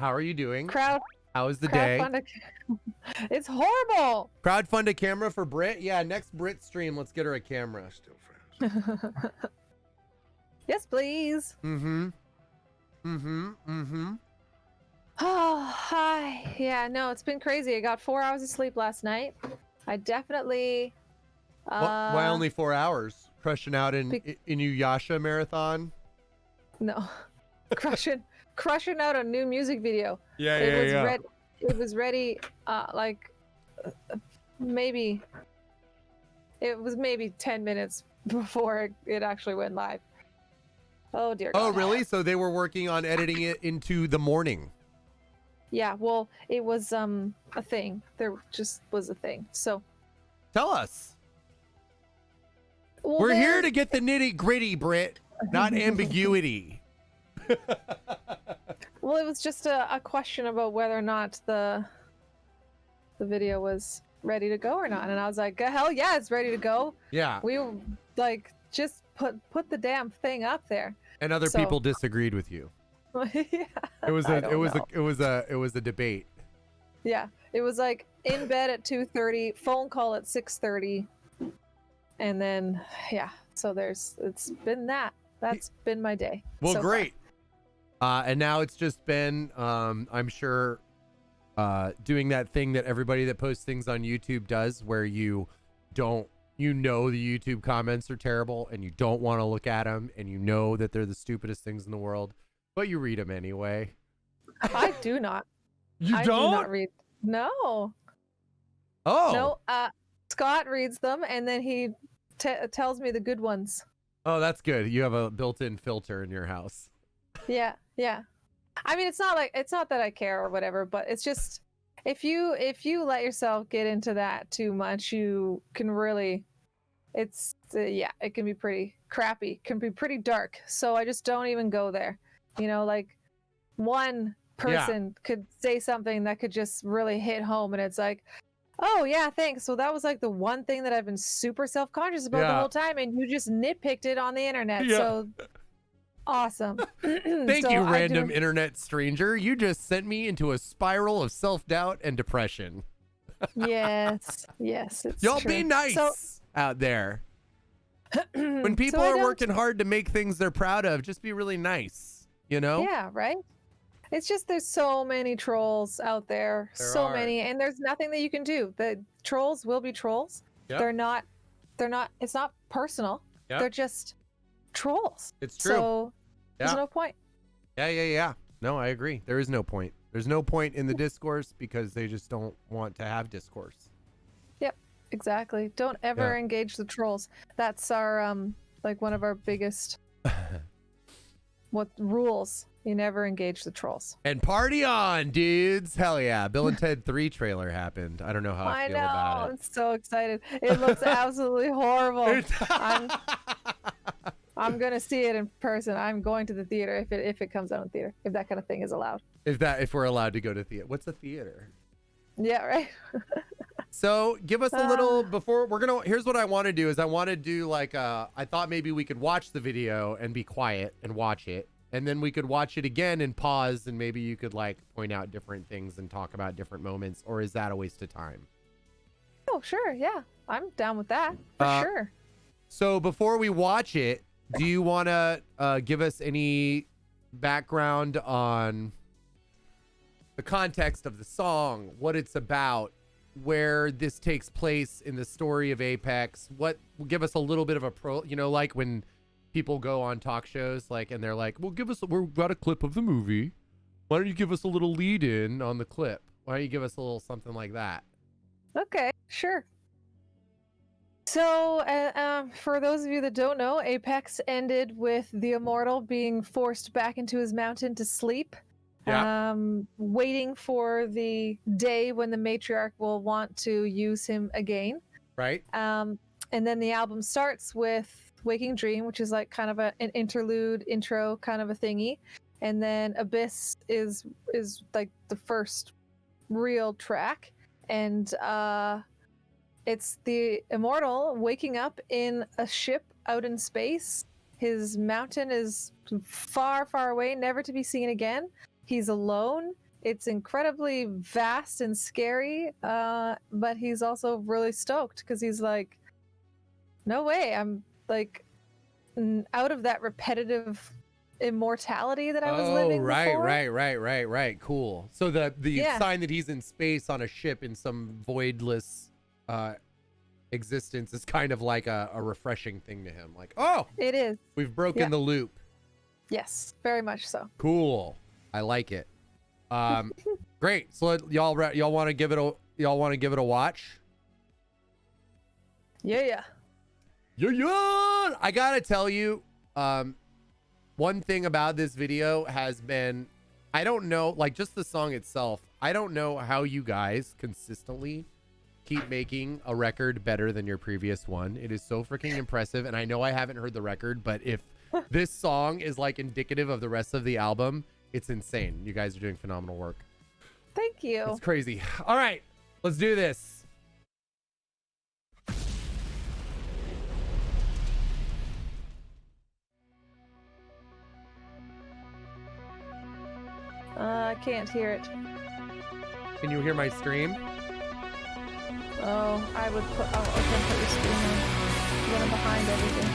How are you doing? Crowd. How is the day? It's horrible. Crowdfund a camera for Britt? Yeah, next Britt stream, let's get her a camera. Still friends. Yes, please. Oh, Hi. Yeah, no, it's been crazy. I got 4 hours of sleep last night. I definitely. Why only 4 hours? Crushing out in Inuyasha marathon? No, crushing out a new music video. Yeah, It was ready. Maybe. It was maybe 10 minutes before it actually went live. Oh dear God. Oh, really? So they were working on editing it into the morning. Yeah, well, it was a thing. There just was a thing. So Tell us. well, We're here to get the nitty gritty, Britt, not ambiguity. Well, it was just a question about whether or not the video was ready to go or not, and I was like, hell yeah, it's ready to go. Yeah. We like just put the damn thing up there. And other people disagreed with you. Yeah. It was a debate. Yeah, it was like in bed at 2:30, phone call at 6:30, and then so it's been that. That's been my day. Well, so great. And now it's just been, I'm sure, doing that thing that everybody that posts things on YouTube does, where the YouTube comments are terrible and you don't want to look at them and you know that they're the stupidest things in the world, but you read them anyway. I do not. You I don't? do not read. No. Oh. No. Scott reads them and then he tells me the good ones. Oh, that's good. You have a built-in filter in your house. Yeah. I mean, it's not that I care or whatever, but it's just if you let yourself get into that too much, you can really, it can be pretty crappy, can be pretty dark. So I just don't even go there. You know, like one person could say something that could just really hit home, and it's like, oh yeah, thanks. So that was like the one thing that I've been super self-conscious about the whole time, and you just nitpicked it on the internet. Yeah. So awesome. Thank you, random internet stranger. You just sent me into a spiral of self-doubt and depression. Yes, it's Y'all true. be nice out there. When people are working hard to make things they're proud of, just be really nice, you know? Yeah, right? It's just there's so many trolls out there. So many, and there's nothing that you can do. The trolls will be trolls. Yep. They're not it's not personal. Yep. They're just trolls. It's true. So there's no point. Yeah. No, I agree. There is no point. There's no point in the discourse because they just don't want to have discourse. Yep, exactly. Don't ever engage the trolls. That's our like one of our biggest rules. You never engage the trolls. And party on, dudes. Hell yeah. Bill and Ted 3 trailer happened. I don't know how I feel about it. I'm so excited. It looks absolutely horrible. I'm gonna see it in person. I'm going to the theater if it comes out in theater. If that kind of thing is allowed. If we're allowed to go to theater. What's a theater? Yeah, right. So give us a little here's what I want to do is I want to do like I thought maybe we could watch the video and be quiet and watch it. And then we could watch it again and pause, and maybe you could like point out different things and talk about different moments, or is that a waste of time? Oh, sure. Yeah. I'm down with that for sure. So before we watch it, do you want to give us any background on the context of the song, what it's about, where this takes place in the story of Apex? Give us a little bit of a like when people go on talk shows, like, and they're like, well, we've got a clip of the movie. Why don't you give us a little lead in on the clip? Why don't you give us a little something like that? Okay, sure. So, for those of you that don't know, Apex ended with the Immortal being forced back into his mountain to sleep. Yeah. Waiting for the day when the matriarch will want to use him again. Right. And then the album starts with Waking Dream, which is like kind of an interlude intro kind of a thingy, and then Abyss is like the first real track, and it's the Immortal waking up in a ship out in space. His mountain is far away, never to be seen again. He's alone it's incredibly vast and scary, but he's also really stoked because he's like, no way, I'm like out of that repetitive immortality that I was living before. Right. Cool. So the Yeah. sign that he's in space on a ship in some voidless existence is kind of like a refreshing thing to him. Like, oh, It is. we've broken Yeah. the loop. Yes, very much so. Cool. I like it. Great. So y'all want to give it a watch? Yeah. Yeah. I gotta tell you, one thing about this video has been, I don't know, like just the song itself, I don't know how you guys consistently keep making a record better than your previous one. It is so freaking impressive. And I know I haven't heard the record, but if this song is like indicative of the rest of the album, it's insane. You guys are doing phenomenal work. Thank you. It's crazy. All right, let's do this. I can't hear it. Can you hear my stream? Oh, I would put. Oh, okay, put your screen on. Then I'm behind everything.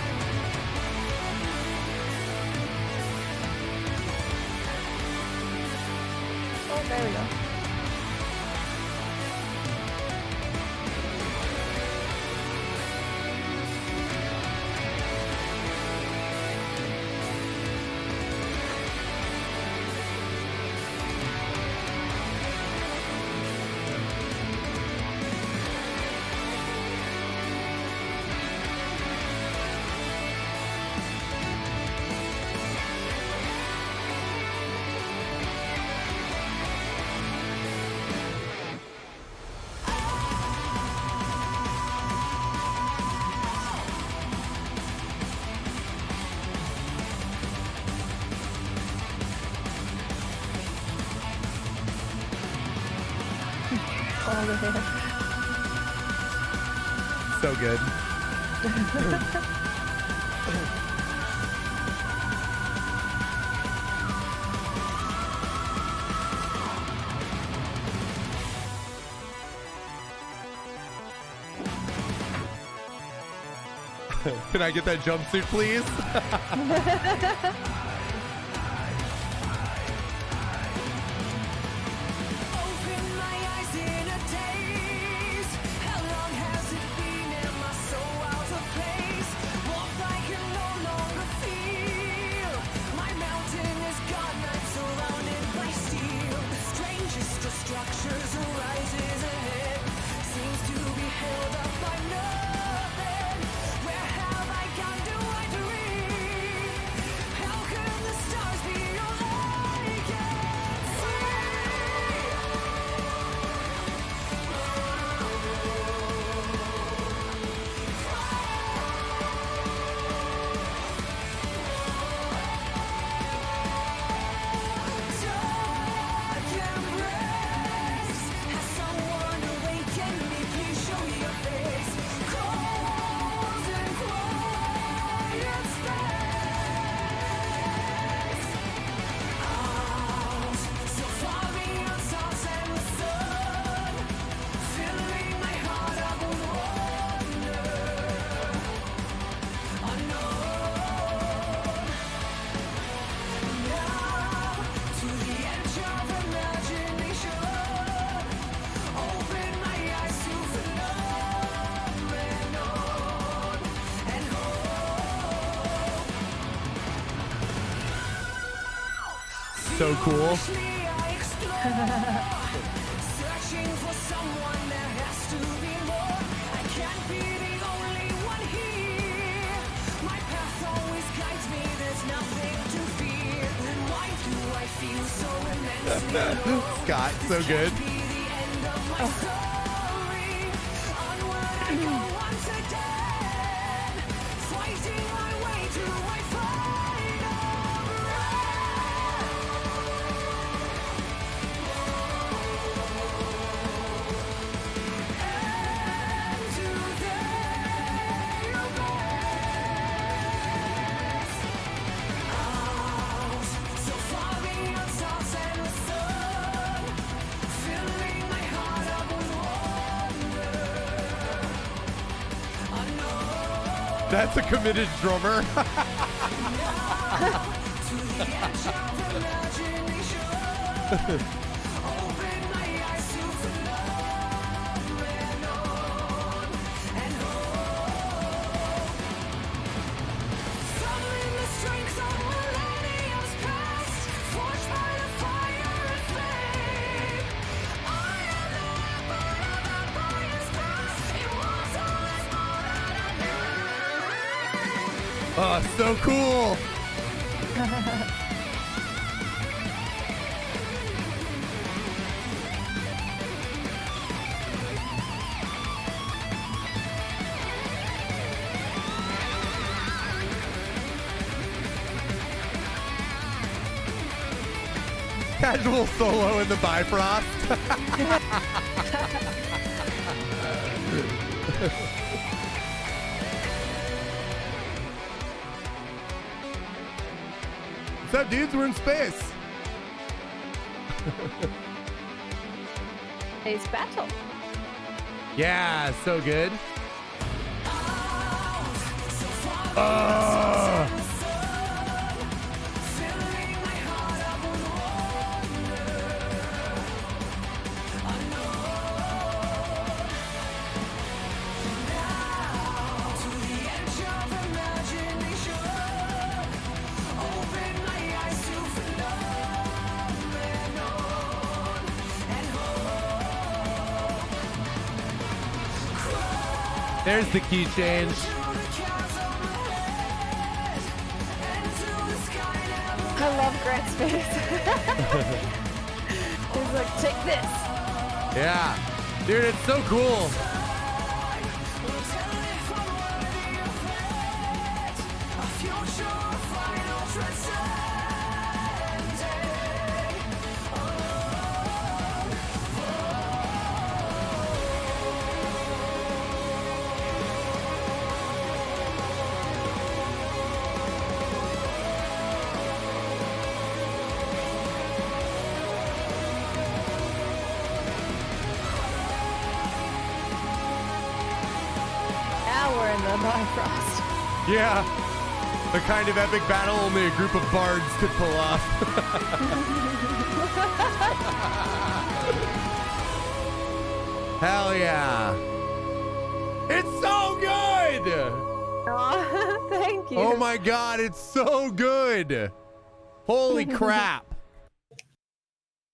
Oh, there we go. So good. Can I get that jumpsuit, please? So cool. Scott, so good. That's a committed drummer. Oh, so cool. Casual solo in the Bifrost. What's up, dudes? We're in space. Space battle. Yeah, so good. There's the key change. I love Grant's face. He's like, take this. Yeah. Dude, it's so cool. Bifrost. Yeah. The kind of epic battle only a group of bards could pull off. Hell yeah. It's so good. Oh, thank you. Oh my God, it's so good. Holy crap.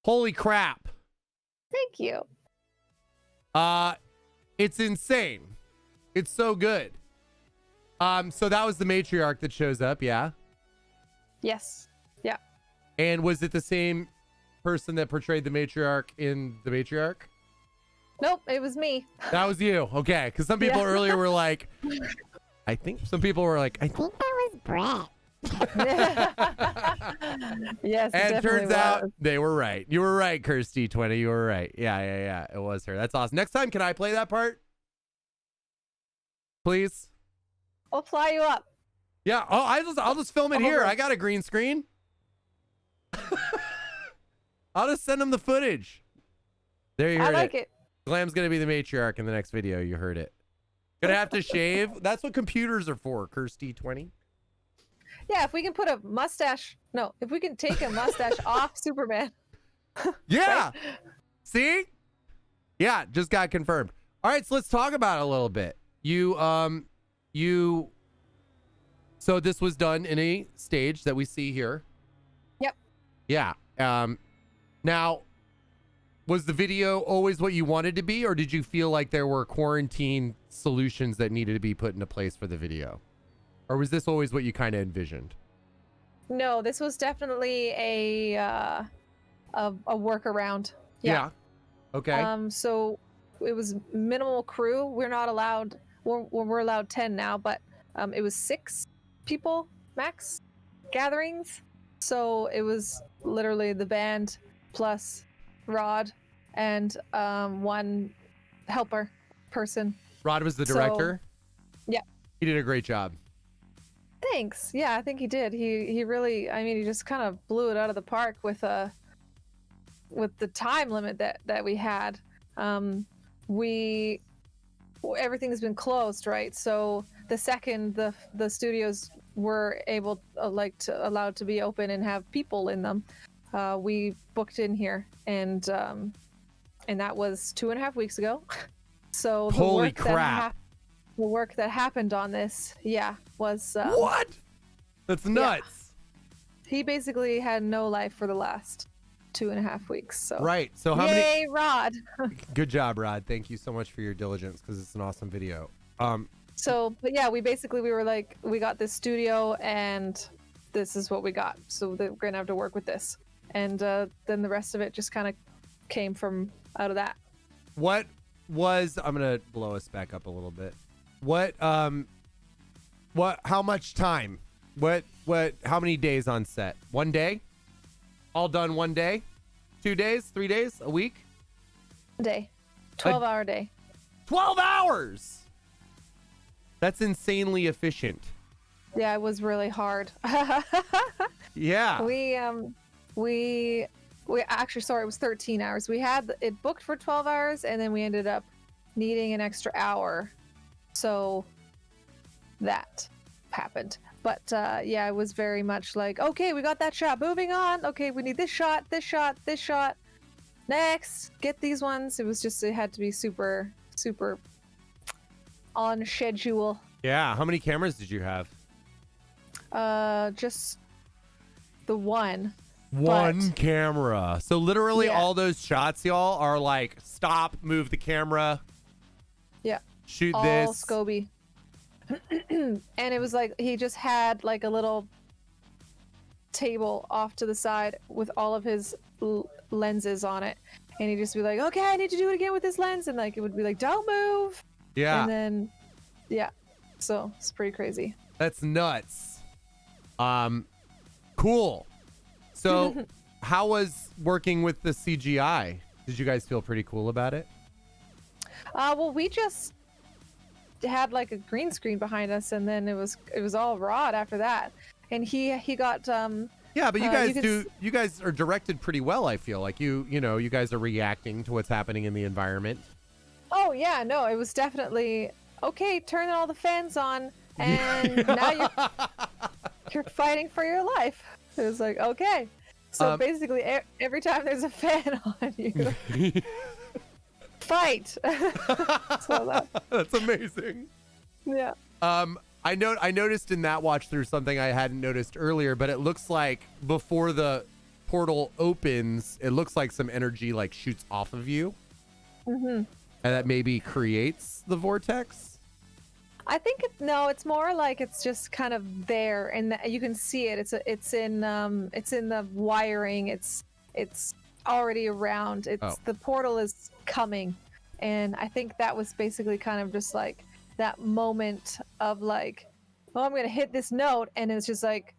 Holy crap. Thank you. It's insane. It's so good. So that was the matriarch that shows up, yeah? Yes. Yeah. And was it the same person that portrayed the matriarch in the matriarch? Nope, it was me. That was you. Okay. Because some people earlier were like, I think some people were like, I think that was Brett. Yes. And it turns out they were right. You were right, Kirsty 20. You were right. Yeah. It was her. That's awesome. Next time, can I play that part? Please? I'll fly you up. Yeah. Oh, I'll just film it here. I got a green screen. I'll just send them the footage. There you heard it. I like it. Glam's gonna be the matriarch in the next video. You heard it. Gonna have to shave. That's what computers are for, Kirsty 20. Yeah, if we can put a mustache. No, if we can take a mustache off Superman. Yeah. Right? See? Yeah, just got confirmed. All right, so let's talk about it a little bit. So this was done in a stage that we see here. Yep. Yeah. Now, was the video always what you wanted to be, or did you feel like there were quarantine solutions that needed to be put into place for the video? Or was this always what you kind of envisioned? No, this was definitely a workaround. Yeah. Okay. So it was minimal crew. We're not allowed. We're allowed 10 now, but it was 6 people max gatherings. So it was literally the band plus Rod and one helper person. Rod was the director? Yeah. He did a great job. Thanks. Yeah, I think he did. He really, I mean, he just kind of blew it out of the park with the time limit that we had. We everything's been closed, right? So the second the studios were able allowed to be open and have people in them, we booked in here, and that was 2.5 weeks ago. So the Holy work crap. the work that happened on this, was What? That's nuts. he basically had no life for the last 2.5 weeks. So Right. So how yay, many? Rod. Good job, Rod. Thank you so much for your diligence, because it's an awesome video. So, but yeah, we were like, we got this studio and this is what we got. So we're going to have to work with this. And then the rest of it just kind of came from out of that. What was, I'm going to blow us back up a little bit. How much time? How many days on set? 1 day? All done 1 day? 2 days? 3 days? A week? A day. 12-hour day. 12 hours! That's insanely efficient. Yeah, it was really hard. Yeah. We actually, sorry, it was 13 hours. We had it booked for 12 hours, and then we ended up needing an extra hour. So that happened. But yeah, it was very much like, okay, we got that shot, moving on. Okay, we need this shot, this shot, this shot. Next, get these ones. It was just, it had to be super, super on schedule. Yeah. How many cameras did you have? Just the one. One camera. So literally Yeah. all those shots, y'all, are like, stop, move the camera. Yeah. Shoot All this. Scoby. And it was like, he just had like a little table off to the side with all of his lenses on it. And he'd just be like, okay, I need to do it again with this lens. And like, it would be like, don't move. Yeah. And then, yeah. So it's pretty crazy. That's nuts. Cool. So how was working with the CGI? Did you guys feel pretty cool about it? Well, we just had like a green screen behind us, and then it was all Rod after that. And he got Yeah, but you you guys can you guys are directed pretty well, I feel. Like you know, you guys are reacting to what's happening in the environment. Oh yeah, no, it was definitely okay. Turn all the fans on, and now you're fighting for your life. It was like, okay. So basically, every time there's a fan on, you fight. So That's amazing. yeah. I noticed in that watch through something I hadn't noticed earlier, but it looks like before the portal opens, it looks like some energy like shoots off of you, and that maybe creates the vortex. I think it's more like it's just kind of there, and you can see it. It's in the wiring. It's already around. The portal is coming, and I think that was basically kind of just like that moment of like, oh, I'm gonna hit this note, and it's just like,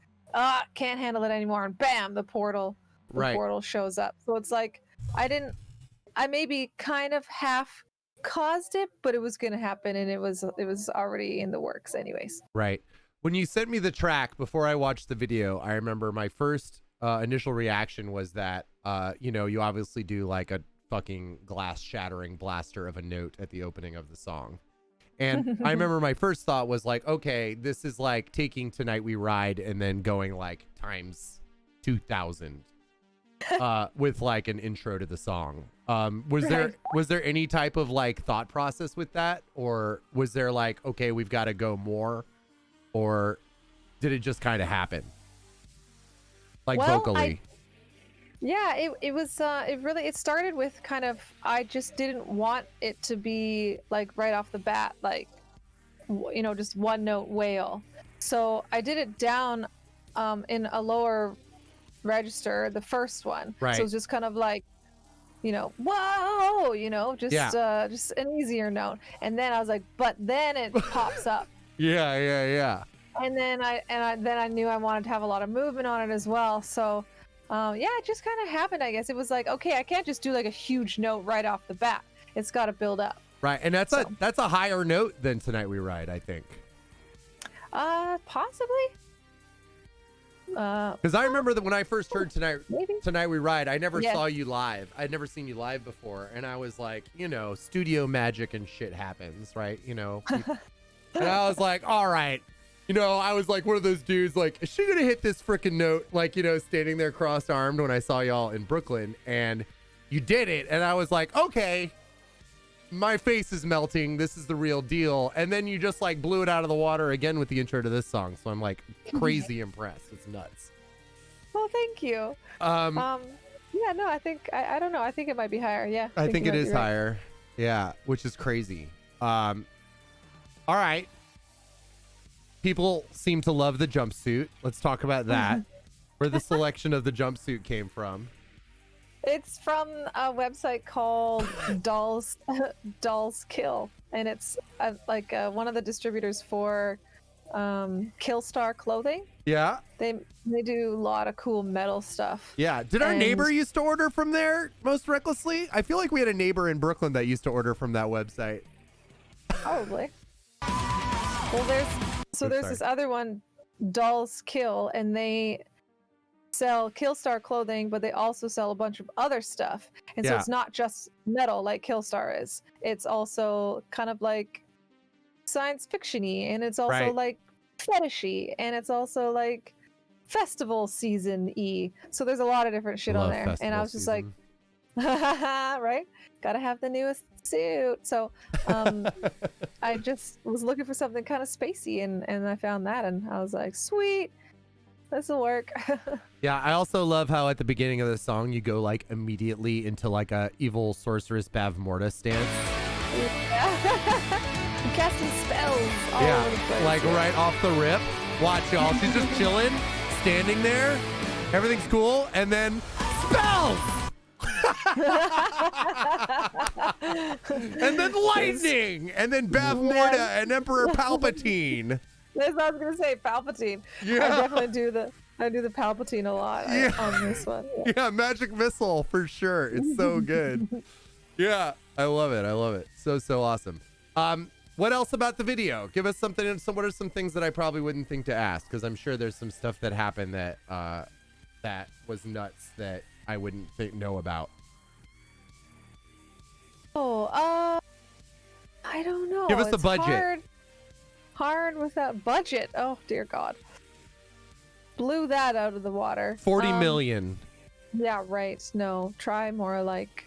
can't handle it anymore, and bam, the portal shows up. So it's like I maybe kind of half caused it, but it was gonna happen, and it was already in the works anyways. Right. When you sent me the track before I watched the video, I remember my first initial reaction was that you obviously do like a fucking glass shattering blaster of a note at the opening of the song. And I remember my first thought was like, okay, this is like taking Tonight We Ride and then going like times 2,000 with like an intro to the song. Was there any type of like thought process with that, or was there like, okay, we've got to go more, or did it just kind of happen like vocally? It started with kind of, I just didn't want it to be like right off the bat, like, just one note wail. So I did it down in a lower register, the first one. Right. So it was just kind of like, whoa, just an easier note. And then I was like, but then it pops up. Yeah. And then I knew I wanted to have a lot of movement on it as well. So it just kind of happened, I guess. It was like, okay, I can't just do like a huge note right off the bat. It's got to build up. Right. And that's a higher note than Tonight We Ride, I think. Possibly. Because I remember that when I first heard maybe. Tonight We Ride, I never Yeah. saw you live. I'd never seen you live before, and I was like, you know, studio magic and shit happens, right? You know, and I was like, all right. You know, I was like one of those dudes, like, is she gonna hit this freaking note? Like, you know, standing there cross-armed when I saw y'all in Brooklyn, and you did it, and I was like, okay, my face is melting. This is the real deal. And then you just like blew it out of the water again with the intro to this song. So I'm like crazy impressed. It's nuts. Well, thank you. Yeah, no, I think I don't know. I think it might be higher. Yeah. I think you it might is be right. higher. Yeah, which is crazy. All right. People seem to love the jumpsuit. Let's talk about that. Where the selection of the jumpsuit came from. It's from a website called Dolls Kill, and it's one of the distributors for Killstar clothing. Yeah. They do a lot of cool metal stuff. Yeah. Did our And- neighbor used to order from there most recklessly? I feel like we had a neighbor in Brooklyn that used to order from that website. Probably. Well, there's sorry. this other one, Dolls Kill, and they sell Killstar clothing, but they also sell a bunch of other stuff. And so Yeah. it's not just metal like Killstar is. It's also kind of like science fiction-y, and it's also Right. like fetishy, and it's also like festival season-y. So there's a lot of different shit on Love there. And I festival was just season. like, right? Gotta have the newest suit. So I just was looking for something kind of spacey, and I found that, and I was like, sweet, this will work. Yeah, I also love how at the beginning of the song you go like immediately into like a evil sorceress Bavmorda stance. Casting spells all over the place. Like yeah. right off the rip. Watch y'all. She's just chilling, standing there. Everything's cool, and then spells. And then lightning, and then Bavmorda and Emperor Palpatine. That's what I was gonna say, Palpatine. Yeah. I definitely do the Palpatine a lot on this one. Yeah. Yeah, magic missile for sure. It's so good. Yeah, I love it. I love it. So awesome. What else about the video? Give us something. So what are some things that I probably wouldn't think to ask? Because I'm sure there's some stuff that happened that that was nuts that I wouldn't know about. Oh, I don't know. Give us the It's budget. Hard with that budget. Oh dear God. Blew that out of the water. 40 million. Yeah, right. No, try more like.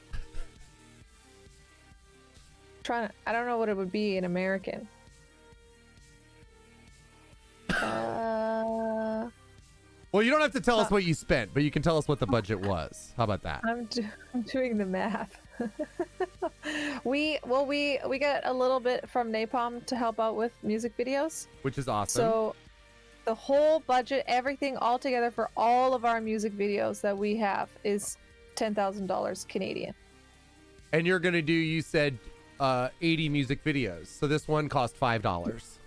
I don't know what it would be in American. Well, you don't have to tell us what you spent, but you can tell us what the budget was. How about that? I'm doing the math. We got a little bit from Napalm to help out with music videos. Which is awesome. So the whole budget, everything all together for all of our music videos that we have is $10,000 Canadian. And you're going to do, you said, 80 music videos. So this one cost $5.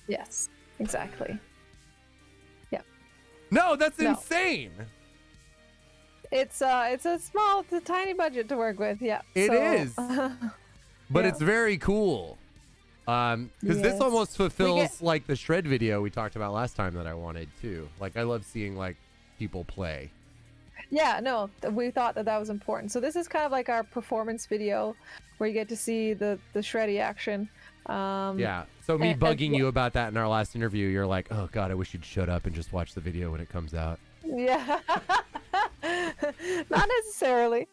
Yes, exactly. Yeah. No, that's No. insane. It's a tiny budget to work with. Yeah. It is. But Yeah. it's very cool. Because this Yes. almost fulfills like the shred video we talked about last time that I wanted too. Like I love seeing like people play. Yeah, no, we thought that was important. So this is kind of like our performance video where you get to see the shreddy action. Yeah. So me and- bugging you about that in our last interview, you're like, oh God, I wish you'd shut up and just watch the video when it comes out. Yeah. Not necessarily.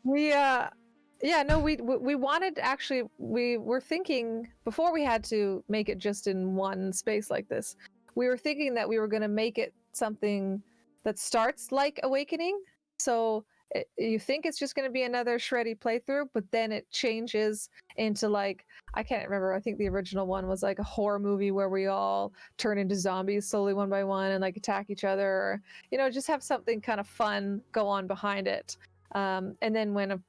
We wanted, actually, we were thinking before we had to make it just in one space like this, we were thinking that we were going to make it something that starts like Awakening. So you think it's just going to be another shreddy playthrough, but then it changes into like, I can't remember. I think the original one was like a horror movie where we all turn into zombies slowly one by one and like attack each other, or, you know, just have something kind of fun go on behind it. And then when of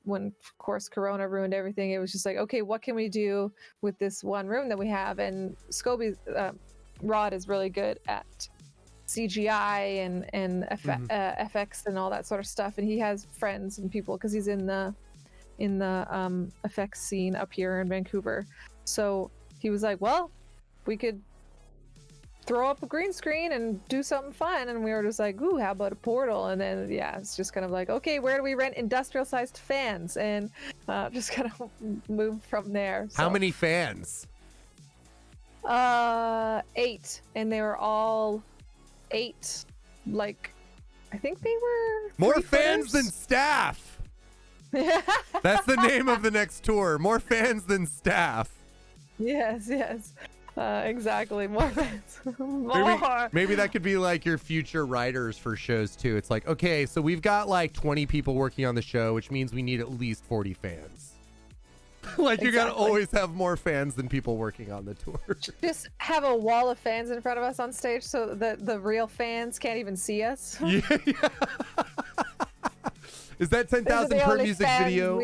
course Corona ruined everything, it was just like, okay, what can we do with this one room that we have? And Scobie's Rod is really good at CGI and FX and all that sort of stuff, and he has friends and people because he's in the effects scene up here in Vancouver. So he was like, well, we could throw up a green screen and do something fun. And we were just like, ooh, how about a portal? And then, yeah, it's just kind of like, okay, where do we rent industrial sized fans? And just kind of move from there. How many fans? 8. And they were all 8. Like, I think they were more fans than staff. That's the name of the next tour. More fans than staff. Yes. Exactly. More fans. More. Maybe that could be like your future writers for shows too. It's like, okay, so we've got like 20 people working on the show, which means we need at least 40 fans. Like you gotta always have more fans than people working on the tour. Just have a wall of fans in front of us on stage so that the real fans can't even see us. Yeah. Is that 10,000 per music video?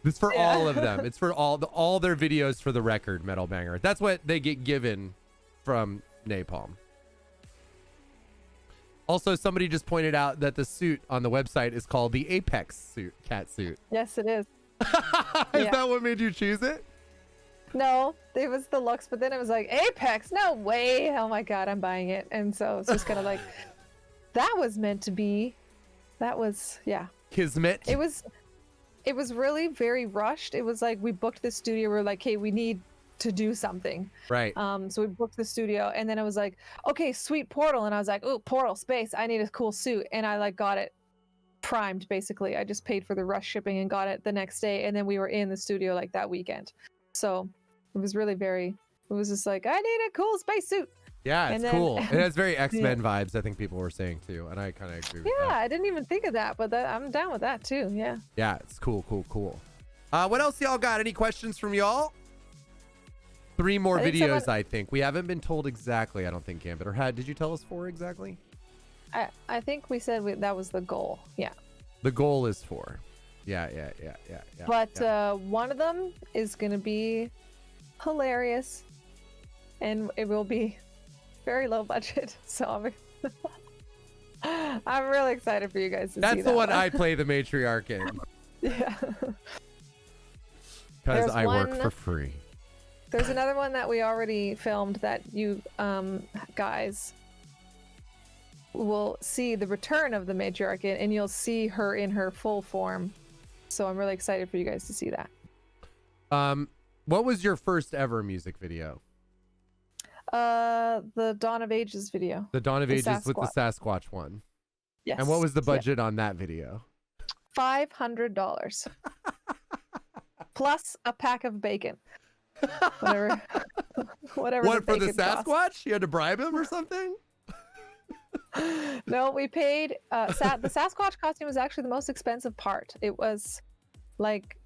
It's for all of them. It's for all their videos for the record, Metal Banger. That's what they get given from Napalm. Also, somebody just pointed out that the suit on the website is called the Apex suit, cat suit. Yes, it is. Is that what made you choose it? No, it was the looks, but then it was like, Apex, no way. Oh my God, I'm buying it. And so it's just kind of like, that was meant to be. That was, yeah. Kismet. It was really very rushed. It was like we booked the studio. We're like, hey, we need to do something. Right. So we booked the studio, and then it was like, okay, sweet portal. And I was like, oh, portal space. I need a cool suit. And I like got it primed basically. I just paid for the rush shipping and got it the next day. And then we were in the studio like that weekend. So it was really it was just like, I need a cool space suit. Yeah, it's cool. It has very X-Men vibes, I think people were saying too, and I kind of agree with that. Yeah, I didn't even think of that, but I'm down with that too. Yeah. Yeah, it's cool. What else y'all got? Any questions from y'all? 3 more videos, I think. We haven't been told exactly, I don't think, Gambit. Or did you tell us 4 exactly? I think we said that was the goal. Yeah. The goal is 4. Yeah. But one of them is going to be hilarious, and it will be very low budget. So I'm really excited for you guys to see that. That's the one I play the matriarch in. Yeah. Because I work for free. There's another one that we already filmed that you guys will see the return of the matriarch in, and you'll see her in her full form. So I'm really excited for you guys to see that. What was your first ever music video? The Dawn of Ages video. The Dawn of Ages with the Sasquatch one. Yes. And what was the budget on that video? $500. Plus a pack of bacon. Whatever. What, for the Sasquatch? Cost. You had to bribe him or something? No, we paid. The Sasquatch costume was actually the most expensive part. It was like,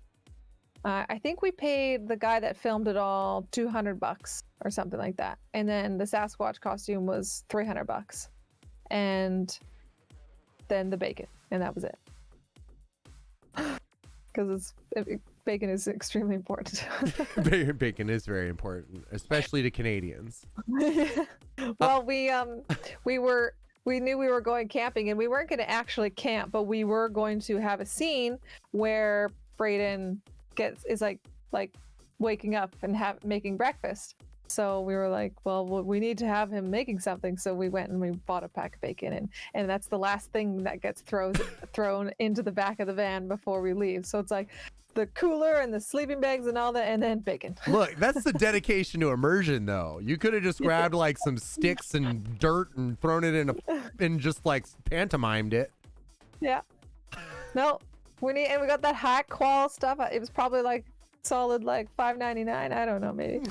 I think we paid the guy that filmed it all $200 or something like that, and then the Sasquatch costume was $300, and then the bacon, and that was it. Because bacon is extremely important. Bacon is very important, especially to Canadians. Well, we knew we were going camping, and we weren't going to actually camp, but we were going to have a scene where Brayden is like waking up and making breakfast. So we were like, well, we need to have him making something. So we went and we bought a pack of bacon, and that's the last thing that gets thrown into the back of the van before we leave. So it's like the cooler and the sleeping bags and all that, and then bacon. Look, that's the dedication to immersion, though. You could have just grabbed like some sticks and dirt and thrown it and just like pantomimed it. Yeah. No, we got that high qual stuff. It was probably like solid like $5.99. I don't know, maybe.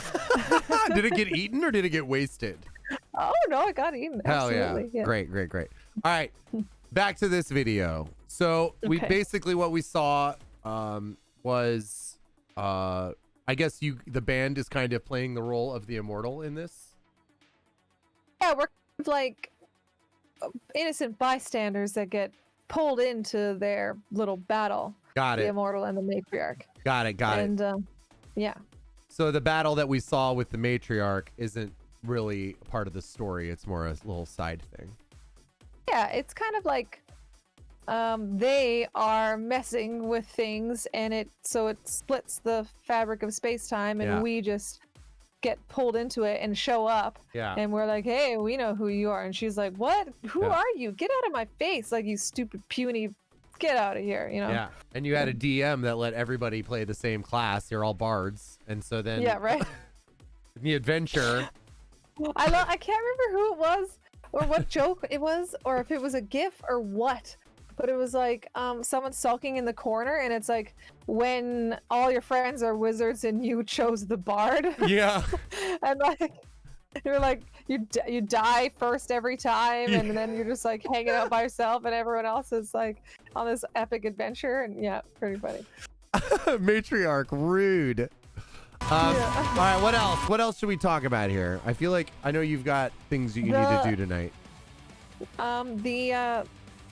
Did it get eaten or did it get wasted? Oh no, it got eaten. Hell Absolutely. yeah. Great. All right, back to this video. So we basically, what we saw was I guess the band is kind of playing the role of the immortal in this. Yeah, we're like innocent bystanders that get pulled into their little battle. Got it. The immortal and the matriarch. Got it. And yeah. So the battle that we saw with the matriarch isn't really part of the story. It's more a little side thing. Yeah, it's kind of like they are messing with things, and it splits the fabric of space-time, and we just get pulled into it and show up. Yeah. And we're like, hey, we know who you are. And she's like, what? Who Yeah. are you? Get out of my face. Like, you stupid, puny, get out of here, you know? Yeah. And you had a DM that let everybody play the same class. They're all bards. And so then Yeah, right. the adventure. I can't remember who it was or what joke it was or if it was a gif or what. But it was like someone sulking in the corner, and it's like when all your friends are wizards and you chose the bard. Yeah. And like you're like you die first every time, and then you're just like hanging out by yourself, and everyone else is like on this epic adventure. And yeah, pretty funny. Matriarch, rude. All right, what else? What else should we talk about here? I feel like I know you've got things that you need to do tonight.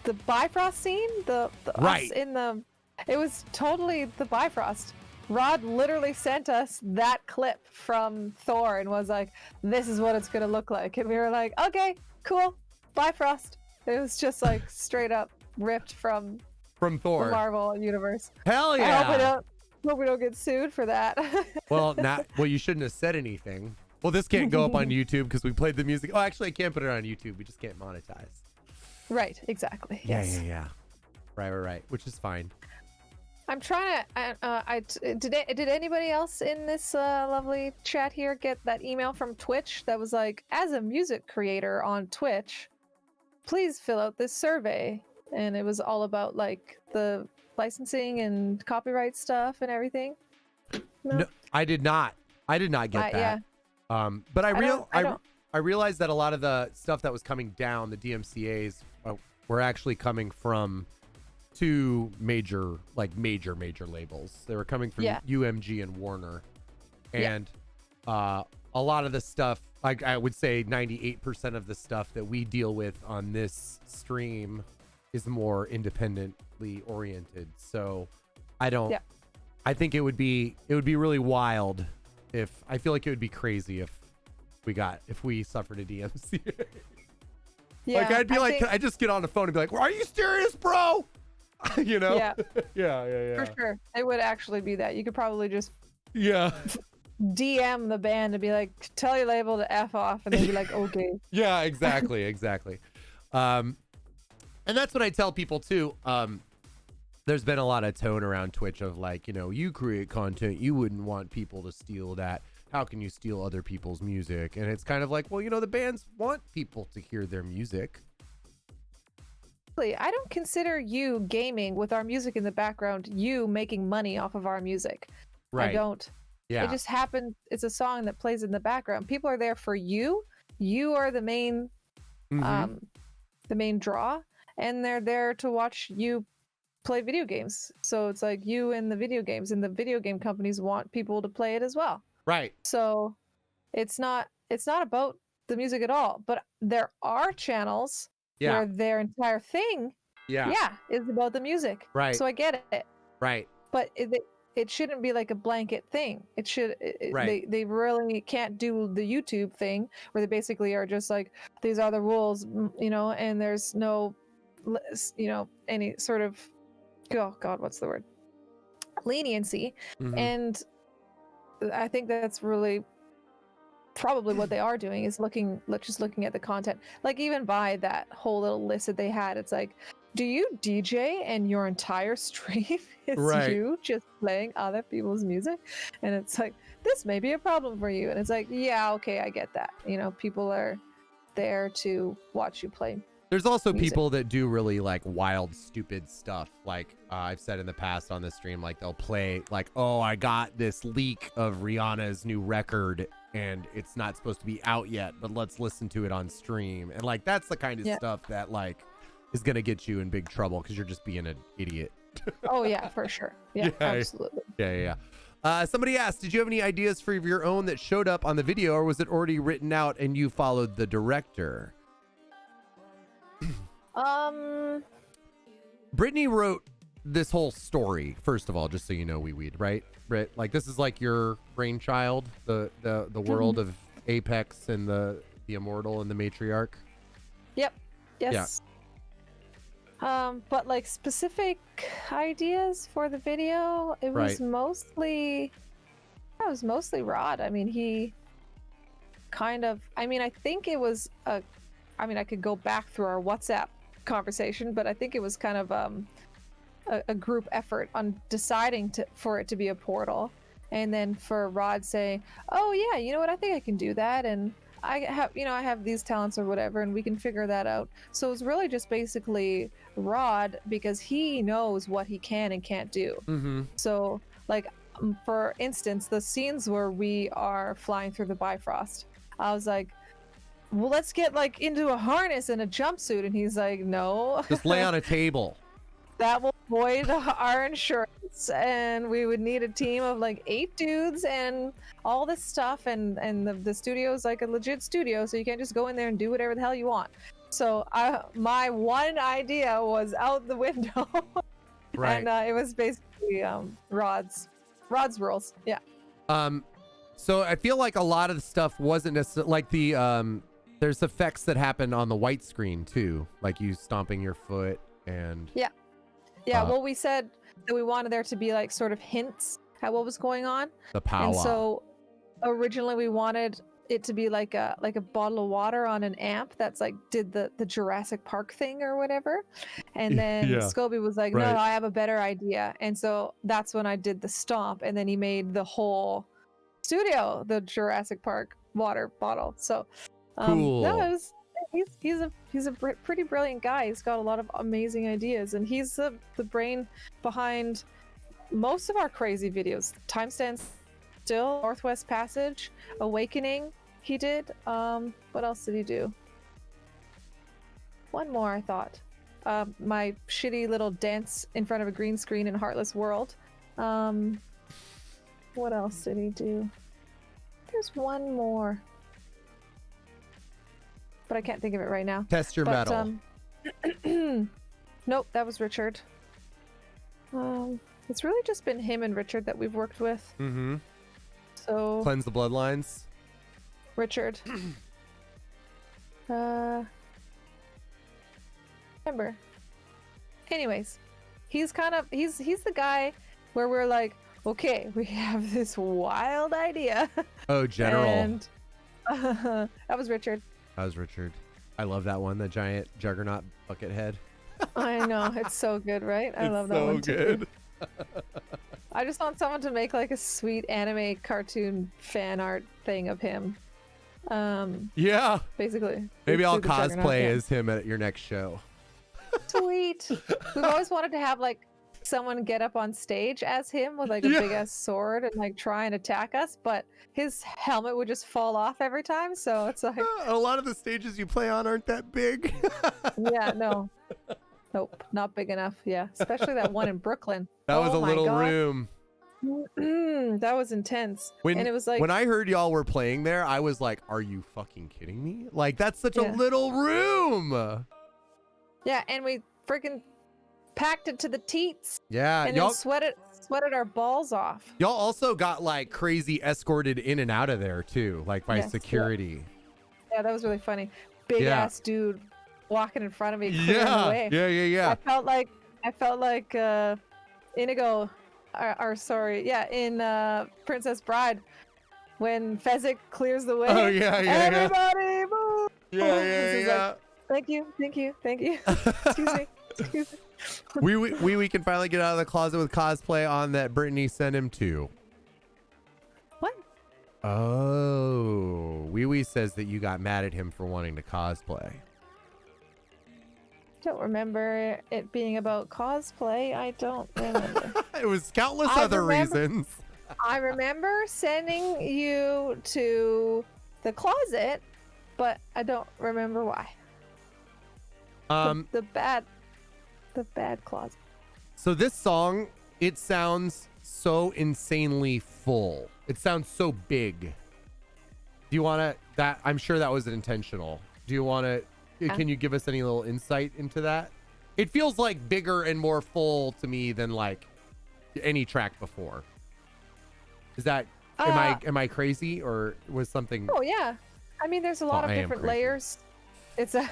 The Bifrost scene, the Right. us in the, it was totally the Bifrost. Rod literally sent us that clip from Thor and was like, "This is what it's gonna look like," and we were like, "Okay, cool, Bifrost." It was just like straight up ripped from Thor. the Marvel universe. Hell yeah! Hope we don't get sued for that. Well, you shouldn't have said anything. Well, this can't go up on YouTube because we played the music. Oh, actually, I can't put it on YouTube. We just can't monetize. Right, exactly. Yes. Yeah. Right. Which is fine. I'm trying to. Did anybody else in this lovely chat here get that email from Twitch that was like, as a music creator on Twitch, please fill out this survey, and it was all about like the licensing and copyright stuff and everything. No, I did not. I did not get that. Yeah. But I realized that a lot of the stuff that was coming down, the DMCA's, were actually coming from two major labels. They were coming from UMG and Warner. And a lot of the stuff, I would say 98% of the stuff that we deal with on this stream is more independently oriented. So I think it would be really wild I feel like it would be crazy if we suffered a DMCA. Yeah, like I'd be I just get on the phone and be like, "Are you serious, bro?" You know? Yeah. Yeah. For sure. It would actually be that. You could probably just DM the band and be like, "Tell your label to F off," and they'd be like, "Okay." Yeah, exactly. And that's what I tell people too. There's been a lot of tone around Twitch of like, you create content, you wouldn't want people to steal that. How can you steal other people's music? And it's kind of like, well, the bands want people to hear their music. I don't consider you gaming with our music in the background, you making money off of our music. Right. I don't. Yeah. It just happens. It's a song that plays in the background. People are there for you. You are the main, the main draw, and they're there to watch you play video games. So it's like you and the video games, and the video game companies want people to play it as well. Right. So it's not about the music at all. But there are channels where their entire thing is about the music. Right. So I get it. Right. But it shouldn't be like a blanket thing. It should. Right. They really can't do the YouTube thing where they basically are just like, these are the rules, and there's no, any sort of, oh God, what's the word? Leniency. And I think that's really probably what they are doing, is just looking at the content. Like even by that whole little list that they had, it's like, do you DJ and your entire stream is you just playing other people's music? And it's like, this may be a problem for you. And it's like, yeah, okay, I get that. People are there to watch you play. There's also people that do really like wild, stupid stuff. Like I've said in the past on the stream, like they'll play like, oh, I got this leak of Rihanna's new record and it's not supposed to be out yet, but let's listen to it on stream. And like, that's the kind of stuff that like is going to get you in big trouble because you're just being an idiot. Oh yeah, for sure. Yeah, absolutely. Yeah. Somebody asked, did you have any ideas for your own that showed up on the video, or was it already written out and you followed the director? Brittney wrote this whole story, first of all, just so you know, right, Britt? Like, this is like your brainchild, the world of Apex and the Immortal and the Matriarch. Yep. Yes. Yeah. But like specific ideas for the video, it was mostly Rod. I mean, he kind of, I mean, I think it was I mean, I could go back through our WhatsApp conversation, but I think it was kind of a group effort on deciding for it to be a portal, and then for Rod saying, "Oh yeah, you know what? I think I can do that, and I have these talents or whatever, and we can figure that out." So it's really just basically Rod, because he knows what he can and can't do. Mm-hmm. So like, for instance, the scenes where we are flying through the Bifrost, I was like, well, let's get like into a harness and a jumpsuit, and he's like, no. Just lay on a table. That will void our insurance, and we would need a team of like 8 dudes and all this stuff, and the studio is like a legit studio, so you can't just go in there and do whatever the hell you want. So my one idea was out the window. Right. And it was basically Rod's rules. Yeah. So I feel like a lot of the stuff wasn't necessarily like the there's effects that happen on the white screen too, like you stomping your foot and yeah. Well, we said that we wanted there to be like sort of hints at what was going on. the power. And so originally we wanted it to be like a bottle of water on an amp that's like did the Jurassic Park thing or whatever. And then Yeah. Scobie was like, Right. no, I have a better idea. And so that's when I did the stomp, and then he made the whole studio the Jurassic Park water bottle. So Cool. no, it was, he's a pretty brilliant guy. He's got a lot of amazing ideas, and he's the brain behind most of our crazy videos. Time Stands Still, Northwest Passage, Awakening, he did. What else did he do? One more, I thought. My shitty little dance in front of a green screen in Heartless World. What else did he do? There's one more, but I can't think of it right now. Test your metal. Nope, that was Richard. It's really just been him and Richard that we've worked with. Mm-hmm. So Cleanse the bloodlines. Richard. Remember. Anyways, he's the guy where we're like, okay, we have this wild idea. Oh, General. And that was Richard. That was Richard. I love that one, the giant juggernaut bucket head. I know, it's so good, right? I love that so one too. good. I just want someone to make like a sweet anime cartoon fan art thing of him. Yeah. Basically. Maybe I'll do the Juggernaut cosplay fan. as him at your next show. Sweet. We've always wanted to have like someone get up on stage as him with like a Yeah. big ass sword and like try and attack us, but his helmet would just fall off every time, so it's like A lot of the stages you play on aren't that big. yeah, no. Nope, not big enough. Yeah, especially that one in Brooklyn. That was Oh a my little God. room. That was intense. When, and it was like when I heard y'all were playing there, I was like, are you fucking kidding me? Like, that's such a Yeah. little room. yeah, and we freaking packed it to the teats Yeah. and Y'all, then sweated our balls off. y'all also got like crazy escorted in and out of there too, like by Yes, yeah. security. Yeah, that was really funny. Big Yeah. ass dude walking in front of me, clearing the Yeah. way. Yeah. I felt like Inigo, in Princess Bride, when Fezzik clears the way. Oh, yeah. Everybody move! This is Yeah. like, thank you. Excuse me. We can finally get out of the closet with cosplay on that Brittney sent him to. What? Oh, Wee says that you got mad at him for wanting to cosplay. Don't remember it being about cosplay. I don't remember. It was countless I other remember- reasons. I remember sending you to the closet, but I don't remember why. The bad closet. So this song, it sounds so insanely full. It sounds so big. Do you want to, I'm sure that was intentional. Do you want to, can you give us any little insight into that? It feels like bigger and more full to me than like any track before. Is that, am I crazy, or was something? Oh yeah. I mean, there's a lot of I am different crazy. layers. It's a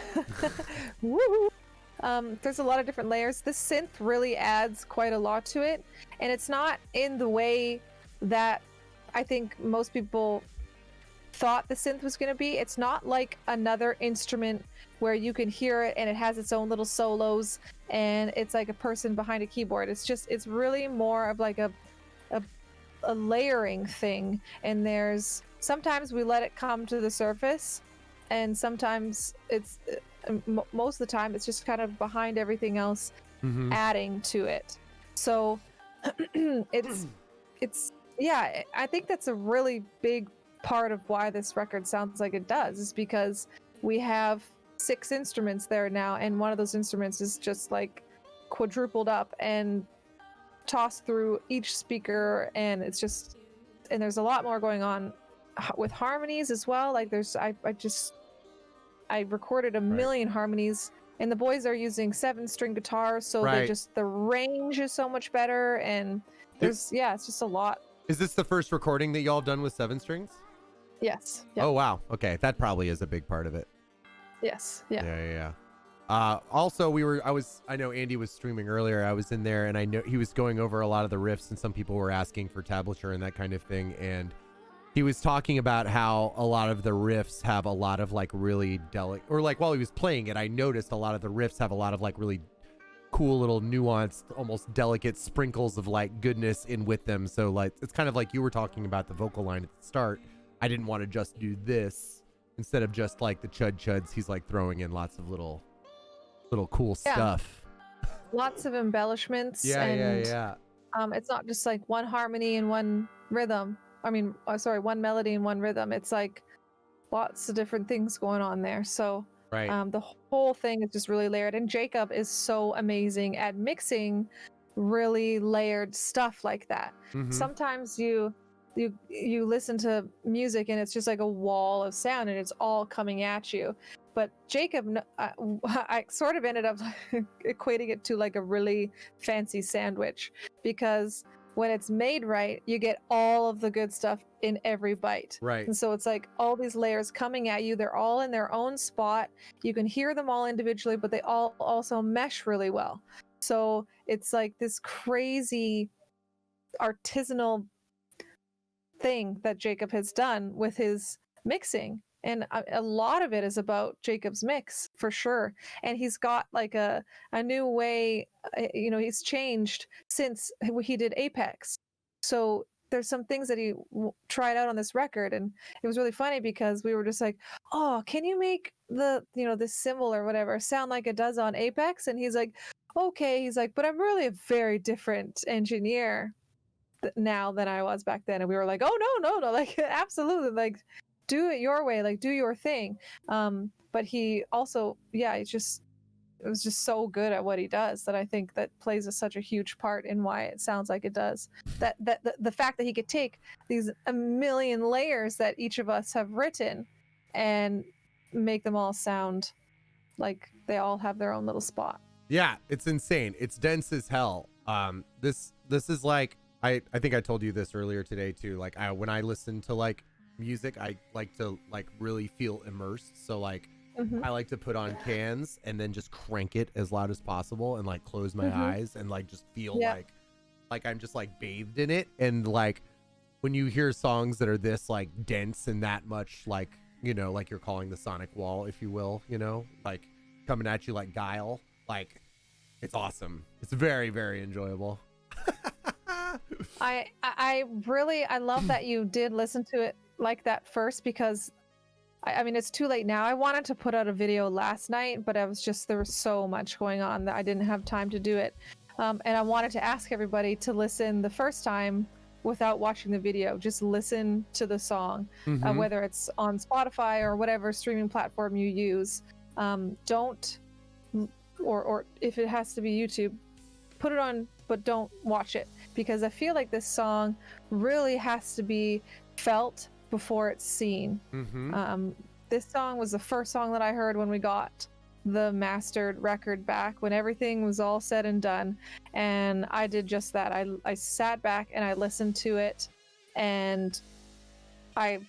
woohoo. There's a lot of different layers. This synth really adds quite a lot to it, and it's not in the way that I think most people thought the synth was going to be. It's not like another instrument where you can hear it and it has its own little solos and it's like a person behind a keyboard. It's really more of like a layering thing, and there's sometimes we let it come to the surface, and sometimes it's most of the time it's just kind of behind everything else, adding to it. So it's yeah, I think that's a really big part of why this record sounds like it does, is because we have 6 instruments there now, and one of those instruments is just like quadrupled up and tossed through each speaker, and it's just, and there's a lot more going on with harmonies as well. Like there's I recorded a million harmonies, and the boys are using 7-string guitars, so they just, the range is so much better, and there's it's just a lot. Is this the first recording that y'all done with 7 strings? Yes. Yep. Oh wow, okay, that probably is a big part of it. Yes. Yeah. Also, I know Andy was streaming earlier. I was in there, and I know he was going over a lot of the riffs, and some people were asking for tablature and that kind of thing. And he was talking about how a lot of the riffs have a lot of like really delicate, or like while he was playing it, I noticed a lot of the riffs have a lot of like really cool little nuanced, almost delicate sprinkles of like goodness in with them. So like, it's kind of like you were talking about the vocal line at the start. I didn't want to just do this instead of just like the chud chuds. He's like throwing in lots of little cool stuff. Lots of embellishments. Yeah. It's not just like one harmony and one rhythm. One melody and one rhythm. It's like lots of different things going on there. So the whole thing is just really layered. And Jacob is so amazing at mixing really layered stuff like that. Sometimes you listen to music and it's just like a wall of sound and it's all coming at you. But Jacob, I sort of ended up equating it to like a really fancy sandwich, because when it's made right, you get all of the good stuff in every bite. Right. And so it's like all these layers coming at you. They're all in their own spot. You can hear them all individually, but they all also mesh really well. So it's like this crazy artisanal thing that Jacob has done with his mixing. And a lot of it is about Jacob's mix, for sure. And he's got like a new way, he's changed since he did Apex. So there's some things that he tried out on this record, and it was really funny because we were just like, oh, can you make the, this cymbal or whatever sound like it does on Apex? And he's like, okay. He's like, but I'm really a very different engineer now than I was back then. And we were like, oh, no, like absolutely, like do it your way, like do your thing. But he also, it was just so good at what he does that I think that plays such a huge part in why it sounds like it does. That the fact that he could take these a million layers that each of us have written and make them all sound like they all have their own little spot. Yeah, it's insane. It's dense as hell. This is like, I think I told you this earlier today too. Like when I listen to like music, I like to like really feel immersed. So like I like to put on cans and then just crank it as loud as possible and like close my eyes and like just feel like I'm just like bathed in it. And like when you hear songs that are this like dense and that much like, like you're calling the sonic wall, if you will, like coming at you like Guile, like it's awesome. It's very, very enjoyable. I love that you did listen to it like that first, because I mean it's too late now. I wanted to put out a video last night, but there was so much going on that I didn't have time to do it. And I wanted to ask everybody to listen the first time without watching the video. Just listen to the song, whether it's on Spotify or whatever streaming platform you use. Don't, or if it has to be YouTube, put it on, but don't watch it, because I feel like this song really has to be felt before it's seen. This song was the first song that I heard when we got the mastered record back, when everything was all said and done, and I did just that. I sat back and I listened to it, and I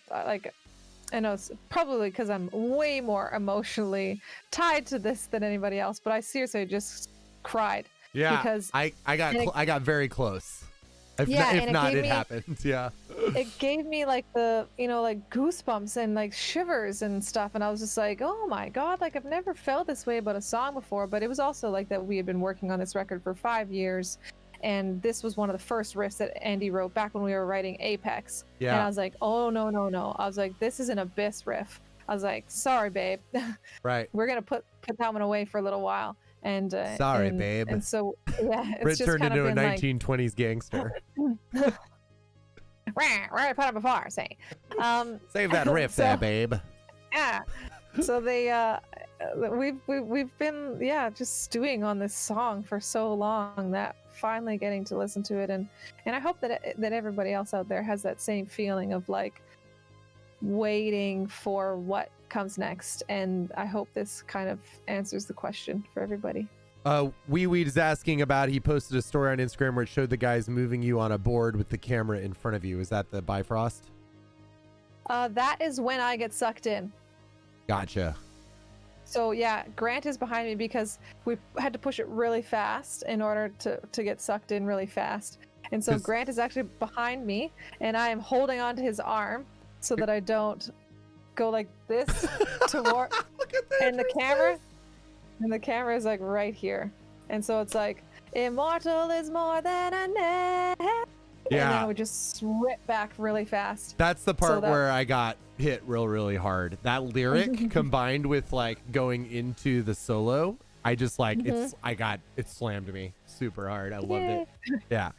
know it's probably because I'm way more emotionally tied to this than anybody else, but I seriously just cried. Yeah, because I got very close. If not, it happened. Yeah. it gave me like the, like goosebumps and like shivers and stuff. And I was just like, oh my God, like I've never felt this way about a song before. But it was also like that we had been working on this record for 5 years. And this was one of the first riffs that Andy wrote back when we were writing Apex. Yeah. And I was like, oh, no, no, no. I was like, this is an Abyss riff. I was like, sorry, babe. Right. We're going to put that one away for a little while. And sorry, babe. And so, yeah, it's Britt just turned kind into of a been 1920s gangster. Right, put up a fire, say. Save that riff there, babe. Yeah. So we've been just stewing on this song for so long that finally getting to listen to it, and I hope that everybody else out there has that same feeling of like waiting for what comes next. And I hope this kind of answers the question for everybody. Wee Weed is asking about, he posted a story on Instagram where it showed the guys moving you on a board with the camera in front of you. Is that the Bifrost? That is when I get sucked in. Gotcha. So yeah, Grant is behind me because we had to push it really fast in order to get sucked in really fast. And so Grant is actually behind me, and I am holding onto his arm so that I don't go like this toward and the camera is like right here. And so it's like, immortal is more than a name. Yeah. And then we just rip back really fast. That's the part where I got hit really hard. That lyric combined with like going into the solo, I just like it slammed me super hard. I loved it. Yeah.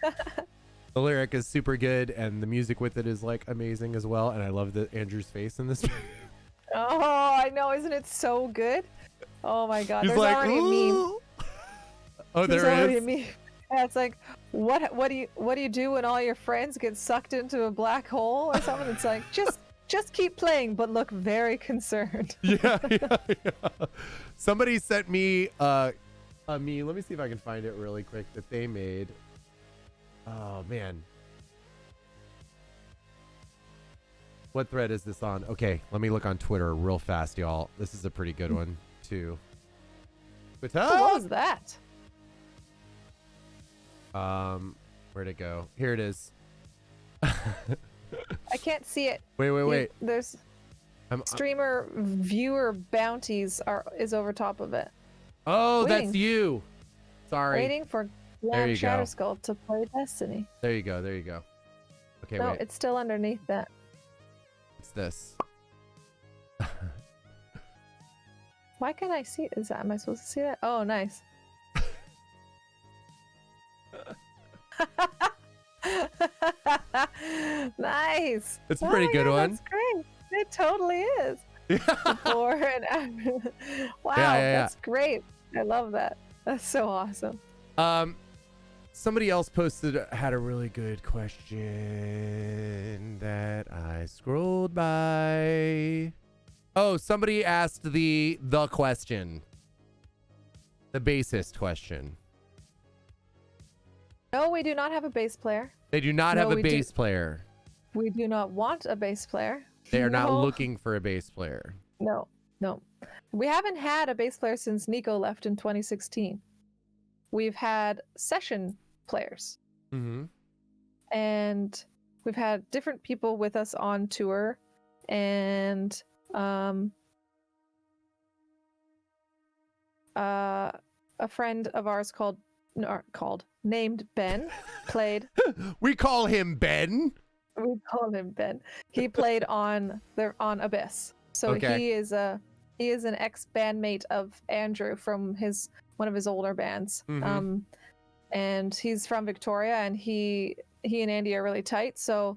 The lyric is super good, and the music with it is like amazing as well. And I love Andrew's face in this. Oh, I know, isn't it so good? Oh my God, He's there's like, already ooh. a meme. Oh, There's there already is. a meme. Yeah, it's like, what do you do when all your friends get sucked into a black hole or something? It's like, just keep playing, but look very concerned. Yeah. Somebody sent me a meme. Let me see if I can find it really quick that they made. Oh man. What thread is this on? Okay, let me look on Twitter real fast, y'all. This is a pretty good one too. But what was that? Where'd it go? Here it is. I can't see it. Wait. There's streamer viewer bounties is over top of it. Oh, that's you. Sorry. Waiting for Glam Shatterskull to play Destiny. There you go. Okay, no, wait. it's still underneath that. It's this. Why can't I see it? Am I supposed to see that? Oh, nice. Nice. It's a pretty good one. That's great. It totally is. Before and after. Wow, that's great. I love that. That's so awesome. Somebody else had a really good question that I scrolled by. Oh, somebody asked the question. The bassist question. No, we do not have a bass player. They do not have a bass player. We do not want a bass player. They are not looking for a bass player. No. We haven't had a bass player since Nico left in 2016. We've had session players. Mm-hmm. And we've had different people with us on tour. And a friend of ours named Ben played. We call him Ben. We call him Ben. He played on Abyss. So he is an ex-bandmate of Andrew from one of his older bands. Mm-hmm. And he's from Victoria, and he and Andy are really tight. So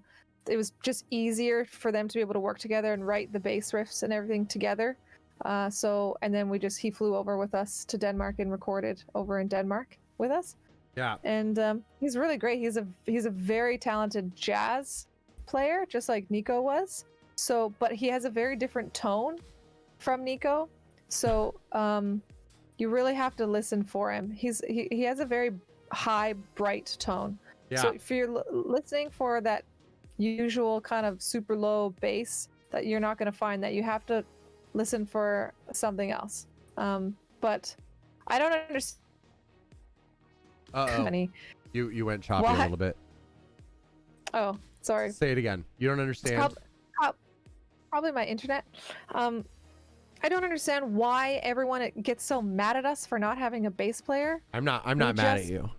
it was just easier for them to be able to work together and write the bass riffs and everything together. And then he flew over with us to Denmark and recorded over in Denmark with us. Yeah. And he's really great. He's a very talented jazz player, just like Nico was. So, but he has a very different tone from Nico. So, you really have to listen for him. He has a very high, bright tone. Yeah. So if you're listening for that usual kind of super low bass, that you're not going to find that. You have to listen for something else. But I don't understand. Uh-oh. You went choppy a little bit. Oh, Sorry. Say it again. You don't understand. Probably my internet. I don't understand why everyone gets so mad at us for not having a bass player. I'm not mad at you.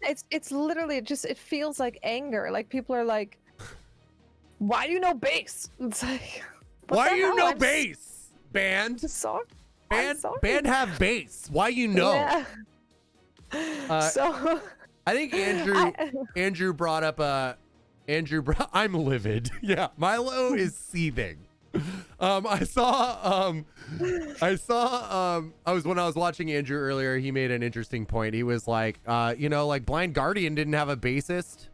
It's literally just, it feels like anger. Like people are like, why do you know bass? It's like, why you know bass? Band? Sorry. Band have bass. Why you know? Yeah. So I think Andrew brought up I'm livid. Yeah, Milo is seething. When I was watching Andrew earlier, he made an interesting point. He was like, like Blind Guardian didn't have a bassist,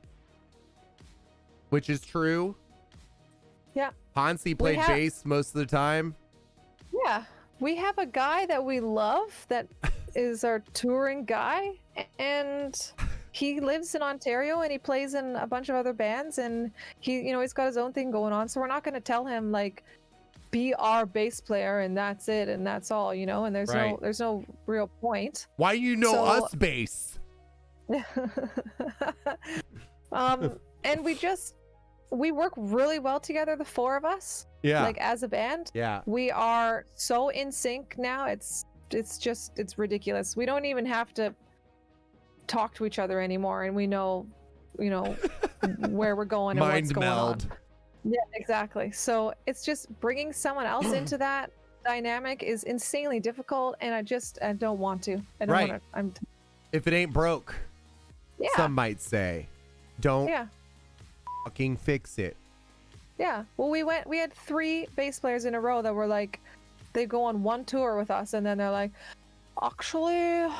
which is true. Yeah. Hansi played bass most of the time. Yeah. We have a guy that we love that is our touring guy, and he lives in Ontario and he plays in a bunch of other bands, and he's got his own thing going on. So we're not going to tell him like, be our bass player and that's it and that's all, and there's no real point. Why us bass? And we work really well together, the four of us. Yeah. Like as a band. Yeah. We are so in sync now. It's ridiculous. We don't even have to talk to each other anymore, and we know where we're going and what's going on. Yeah, exactly. So it's just bringing someone else into that dynamic is insanely difficult, and I don't want to. I don't want to. If it ain't broke, some might say, don't fucking fix it. Yeah. Well, we had 3 bass players in a row that were like, they go on one tour with us, and then they're like, actually. I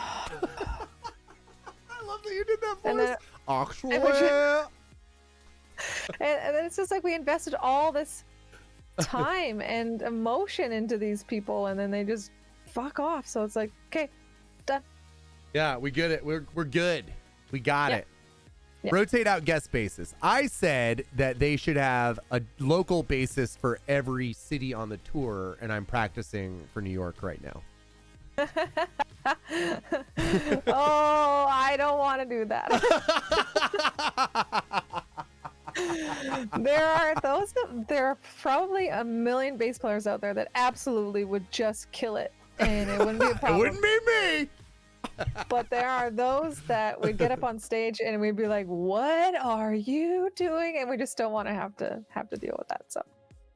love that you did that voice. And then, actually. And then it's just like we invested all this time and emotion into these people, and then they just fuck off. So it's like, okay, done. Yeah, we get it. We're good. We got it. Yeah. Rotate out guest bases. I said that they should have a local bassist for every city on the tour, and I'm practicing for New York right now. Oh, I don't want to do that. There are probably a million bass players out there that absolutely would just kill it, and it wouldn't be a problem. It wouldn't be me. But there are those that would get up on stage and we'd be like, "What are you doing?" And we just don't want to have to deal with that. So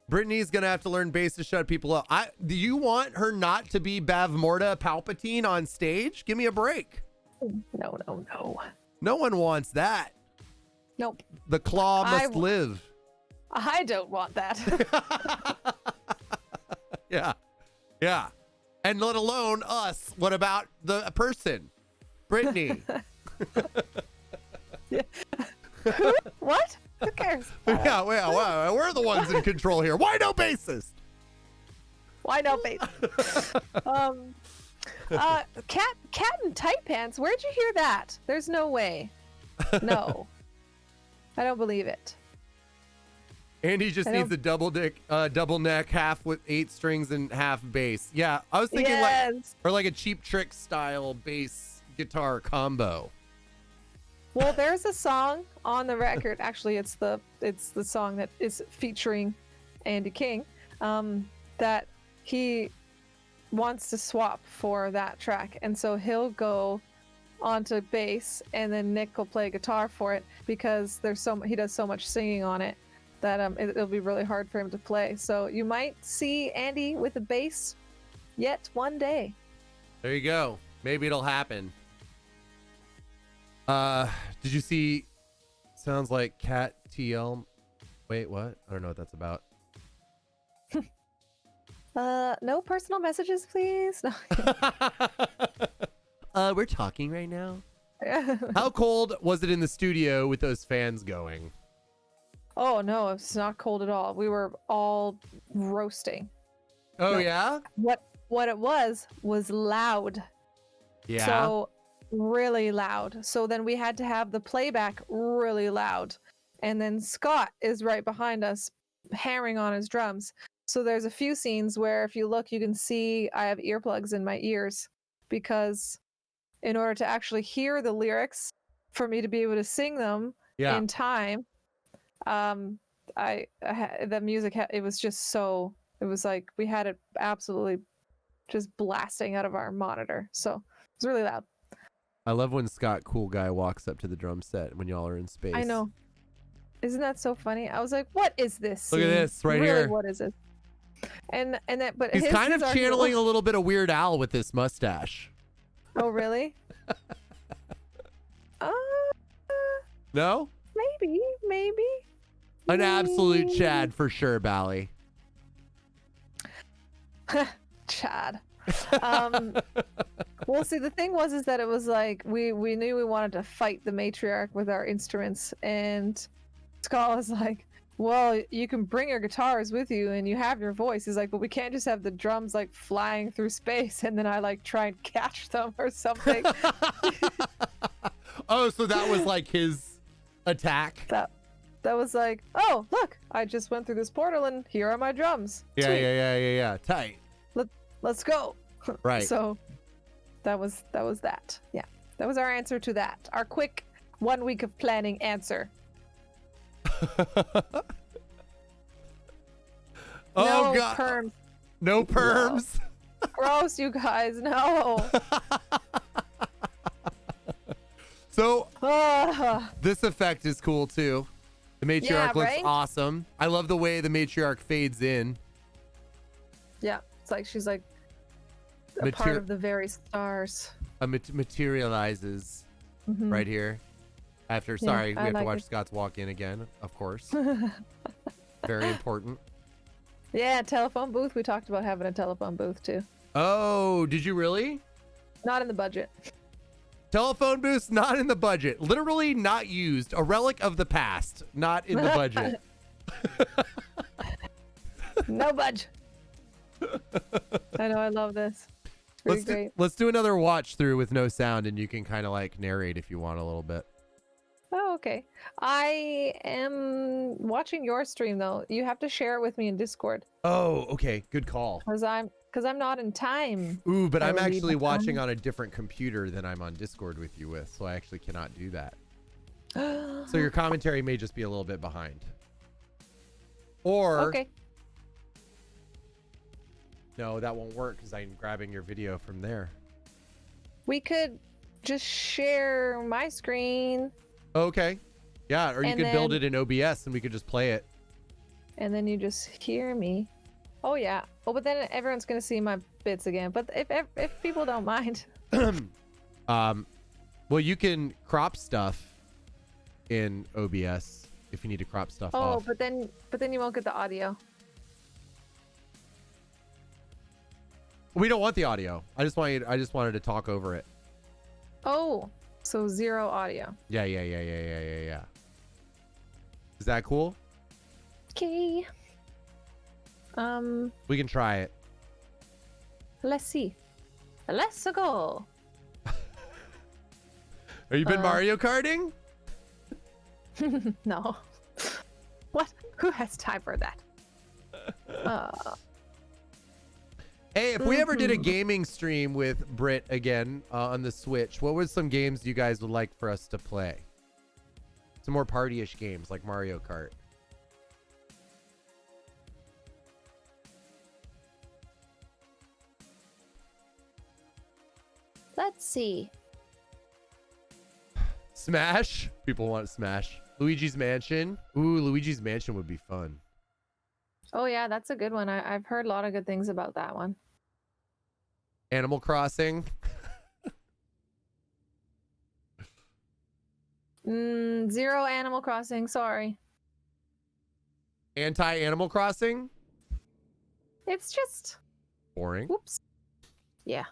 Brittney's gonna have to learn bass to shut people up. Do you want her not to be Bavmorda Palpatine on stage? Give me a break. No. No one wants that. Nope. The claw must live. I don't want that. Yeah. And let alone us. What about the person? Brittney. Yeah. Who? What? Who cares? Yeah, we're the ones in control here. Why no bassist? Why no bassist? Cat in tight pants. Where'd you hear that? There's no way. No. I don't believe it. Andy just needs a double neck, half with 8 strings and half bass. Yeah, I was thinking like a Cheap Trick style bass guitar combo. Well, there's a song on the record. Actually, it's the song that is featuring Andy King, that he wants to swap for that track, and so he'll go onto bass, and then Nick will play guitar for it because he does so much singing on it that it'll be really hard for him to play. So you might see Andy with a bass yet one day. There you go. Maybe it'll happen. Did you see? Sounds like Cat TL. Wait, what? I don't know what that's about. No personal messages, please. No. We're talking right now. How cold was it in the studio with those fans going? Oh no, it's not cold at all. We were all roasting. Oh, yeah? What it was loud. Yeah. So really loud. So then we had to have the playback really loud. And then Scott is right behind us hammering on his drums. So there's a few scenes where if you look, you can see I have earplugs in my ears, because in order to actually hear the lyrics, for me to be able to sing them in time, The music it was just so, it was like we had it absolutely just blasting out of our monitor, so it was really loud. I love when Scott Cool Guy walks up to the drum set when y'all are in space. I know, isn't that so funny? I was like, what is this Look at scene? this right really, here. what is it? And that, but He's kind of channeling argument, a little bit of Weird Al with this mustache. oh really? No? Maybe. An absolute Chad for sure, Bally. Chad. Well, see, the thing is that it was like we knew we wanted to fight the matriarch with our instruments, and Scott was like, well, you can bring your guitars with you and you have your voice. He's like, but we can't just have the drums like flying through space and then I like try and catch them or something. Oh, so that was like his attack? That was like, oh, look, I just went through this portal and here are my drums. Yeah, Sweet. yeah. Tight. Let's go. Right. So that was that. Yeah. That was our answer to that. Our quick 1 week of planning answer. Oh no God. Perms. No perms. No. Gross, you guys. No. So this effect is cool too. The matriarch Yeah, looks right? awesome. I love the way the matriarch fades in. Yeah. It's like she's like a part of the very stars. Materializes Mhm. right here. After, Yeah, sorry, we I have to like watch it. Scott's walk in again, of course. Very important. Yeah, telephone booth. We talked about having a telephone booth too. Oh, did you really? Not in the budget. Telephone booths not in the budget. Literally not used. A relic of the past. Not in the budget. No budge. I know, I love this. It's pretty great. Let's do another watch through with no sound, and you can kind of like narrate if you want a little bit. Oh, okay. I am watching your stream though. You have to share it with me in Discord Oh, okay. Good call. because I'm not in time. Ooh, but I I'm will leave actually the watching time. on a different computer than I'm on Discord with you with, so I actually cannot do that. So your commentary may just be a little bit behind. Or Okay. no, that won't work because I'm grabbing your video from there. We could just share my screen Okay. Yeah, or you And could build then- it in OBS and we could just play it. and then you just hear me. Oh yeah. Oh, but then everyone's gonna see my bits again. But if people don't mind. Well, you can crop stuff in OBS if you need to crop stuff Oh, off. but then you won't get the audio. We don't want the audio. I just wanted to talk over it. Oh, so 0 audio. Yeah. Is that cool? Okay. We can try it. Let's see. Let's go. Are you been Mario Karting? No. What? Who has time for that? Hey, if we ever did a gaming stream with Britt again on the Switch, what was some games you guys would like for us to play? Some more party-ish games like Mario Kart. Let's see. Smash. People want Smash. Luigi's Mansion. Ooh, Luigi's Mansion would be fun. Oh yeah, that's a good one. I've heard a lot of good things about that one. Animal Crossing. 0 Animal Crossing. Sorry. Anti-Animal Crossing. It's just. Boring. Whoops. Yeah.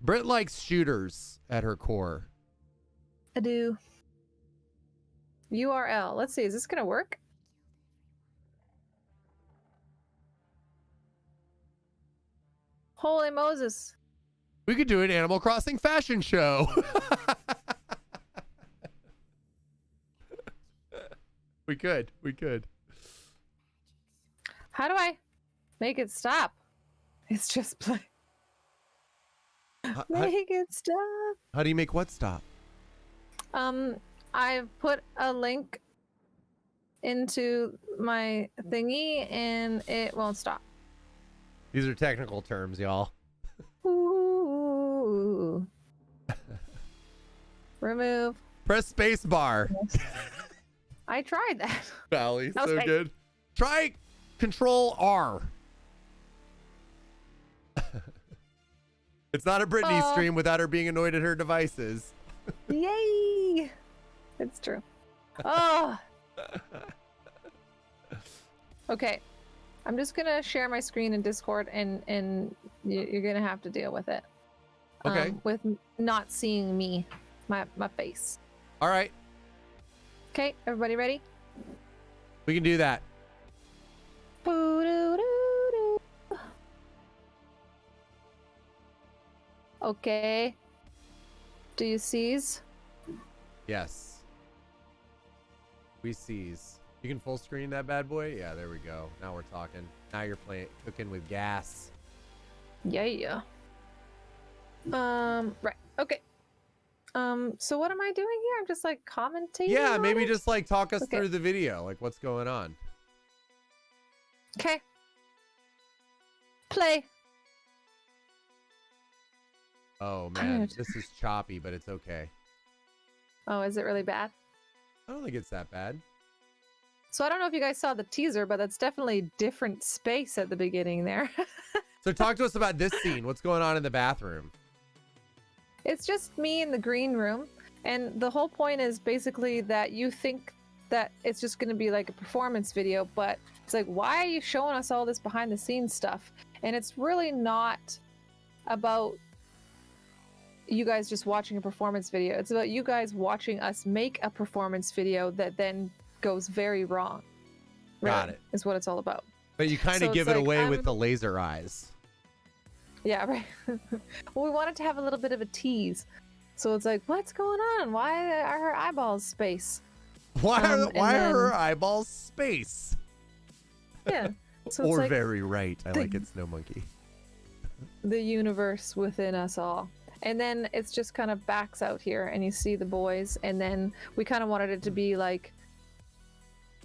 Britt likes shooters at her core. I do. URL. Let's see. Is this gonna work? Holy Moses. We could do an Animal Crossing fashion show. We could. How do I make it stop? It's just play. Make it stop. How do you make what stop? I've put a link into my thingy and it won't stop. These are technical terms, y'all. Ooh. Remove. Press space bar. I tried that. Valley, That was so fake. good. Try Control R. It's not a Brittney stream without her being annoyed at her devices. Yay! It's true. Oh. Okay. I'm just gonna share my screen in Discord, and you're gonna have to deal with it. Okay. With not seeing me, my face. All right. Okay, everybody ready? We can do that. Boo-doo-doo-doo. Okay. Do you seize? Yes. We seize. You can full screen that bad boy? Yeah, there we go. Now we're talking. Now you're playing cooking with gas. Yeah. Right. Okay. So what am I doing here? I'm just like commentating. Yeah, on maybe it? just like talk us Okay. through the video. Like what's going on? Okay. Play. Oh I'm man, gonna- this is choppy, but it's okay. Oh, is it really bad? I don't think it's that bad. So I don't know if you guys saw the teaser, but that's definitely different space at the beginning there. So talk to us about this scene. What's going on in the bathroom? It's just me in the green room, and the whole point is basically that you think that it's just going to be like a performance video, but it's like, why are you showing us all this behind the scenes stuff? And it's really not about you guys just watching a performance video. It's about you guys watching us make a performance video that then goes very wrong. Got it. Is what it's all about. But you kind So of it's give it like, away with the laser eyes. Yeah, right. Well, we wanted to have a little bit of a tease. So it's like, what's going on? Why are her eyeballs space? Why and are then- her eyeballs space? Yeah. So Or it's like very right. I like it, Snow Monkey. the universe within us all. And then it's just kind of backs out here and you see the boys. And then we kind of wanted it to be like,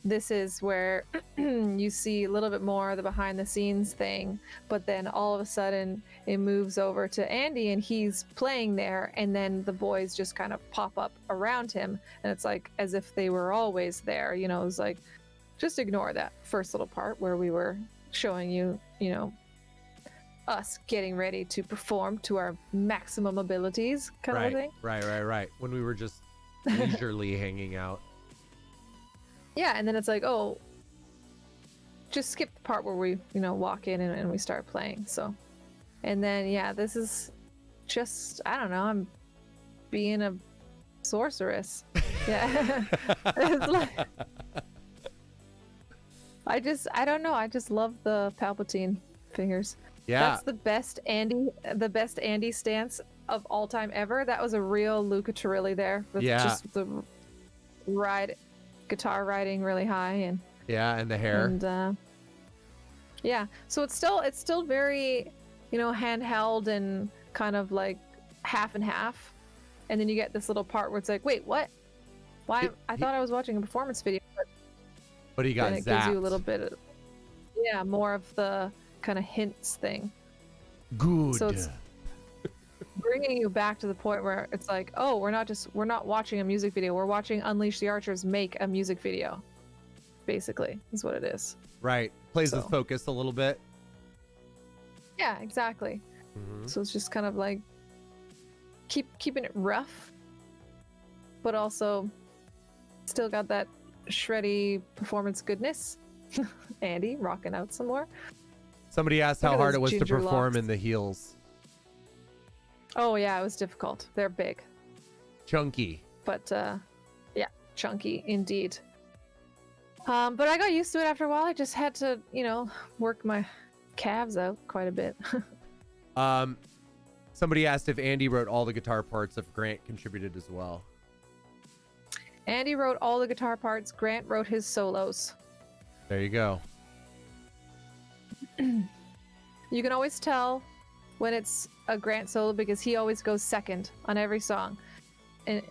this is where you see a little bit more of the behind the scenes thing, but then all of a sudden it moves over to Andy and he's playing there, and then the boys just kind of pop up around him, and it's like as if they were always there. You know, it's like, just ignore that first little part where we were showing you, you know, us getting ready to perform to our maximum abilities kind of a thing. Right. When we were just leisurely hanging out. Yeah, and then it's like, oh, just skip the part where we, you know, walk in and we start playing. So, and then, yeah, this is just, I don't know, I'm being a sorceress. Yeah. It's like, I don't know. I just love the Palpatine fingers. Yeah. That's the best Andy stance of all time ever. That was a real Luca Turilli there. With Yeah. just the guitar riding really high and the hair. and yeah, so it's still very, you know, handheld and kind of like half and half, and then you get this little part where it's like, wait, what? Why? I thought I was watching a performance video, But he got and it zapped. gives you a little bit of, yeah, more of the kind of hints thing. Good. So it's bringing you back to the point where it's like, oh, we're not watching a music video, we're watching Unleash the Archers make a music video, basically, is what it is. Right. Plays with So. focus a little bit. Yeah, exactly. Mhm. So it's just kind of like keeping it rough, but also still got that shreddy performance goodness. Andy rocking out some more. Somebody asked Look how at hard those it was to ginger perform locks. in the heels. Oh yeah, it was difficult. They're big, Chunky. but yeah, chunky indeed. But I got used to it after a while. I just had to, you know, work my calves out quite a bit. Somebody asked if Andy wrote all the guitar parts, if Grant contributed as well. Andy wrote all the guitar parts. Grant wrote his solos. There you go. You can always tell when it's a Grant solo because he always goes second on every song. And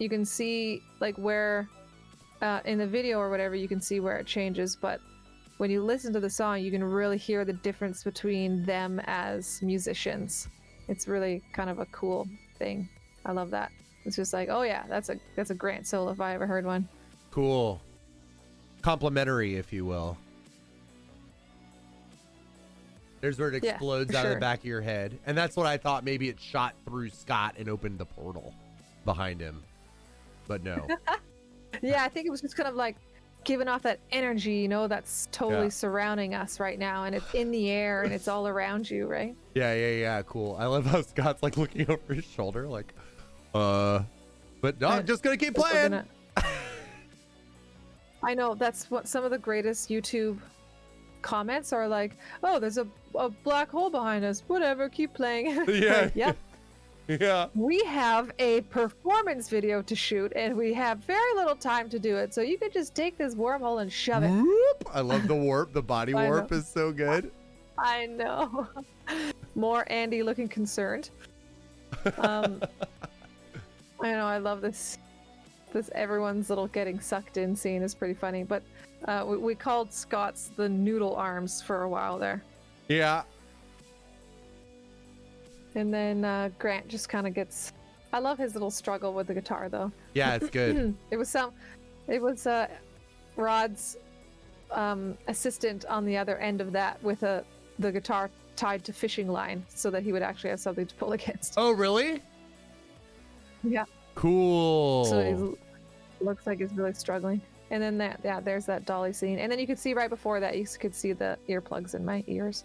you can see like where in the video or whatever, you can see where it changes, but when you listen to the song, you can really hear the difference between them as musicians. It's really kind of a cool thing. I love that. It's just like, oh yeah, that's a Grant solo if I ever heard one. Cool. Complimentary, if you will. There's where it explodes out of the back of your head. And that's what I thought. Maybe it shot through Scott and opened the portal behind him. But no. Yeah, I think it was just kind of like giving off that energy, you know, that's totally surrounding us right now. And it's in the air and it's all around you, right? Yeah. Cool. I love how Scott's like looking over his shoulder like, but no, I'm just going to keep playing. I know, that's what some of the greatest YouTube comments are like, oh, there's a black hole behind us. Whatever, keep playing. Yeah. Like, yep. Yeah. We have a performance video to shoot and we have very little time to do it. So you could just take this wormhole and shove it. Whoop. I love the warp. The body warp is so good. I know. More Andy looking concerned. I know, I love this everyone's little getting sucked in scene is pretty funny, but we called Scott's the noodle arms for a while there. Yeah. And then Grant just kind of gets, I love his little struggle with the guitar though. Yeah, it's good. It was Rod's assistant on the other end of that with the guitar tied to fishing line so that he would actually have something to pull against. Oh, really? Yeah. Cool. So he looks like he's really struggling. And then there's that dolly scene. And then you could see right before that, you could see the earplugs in my ears.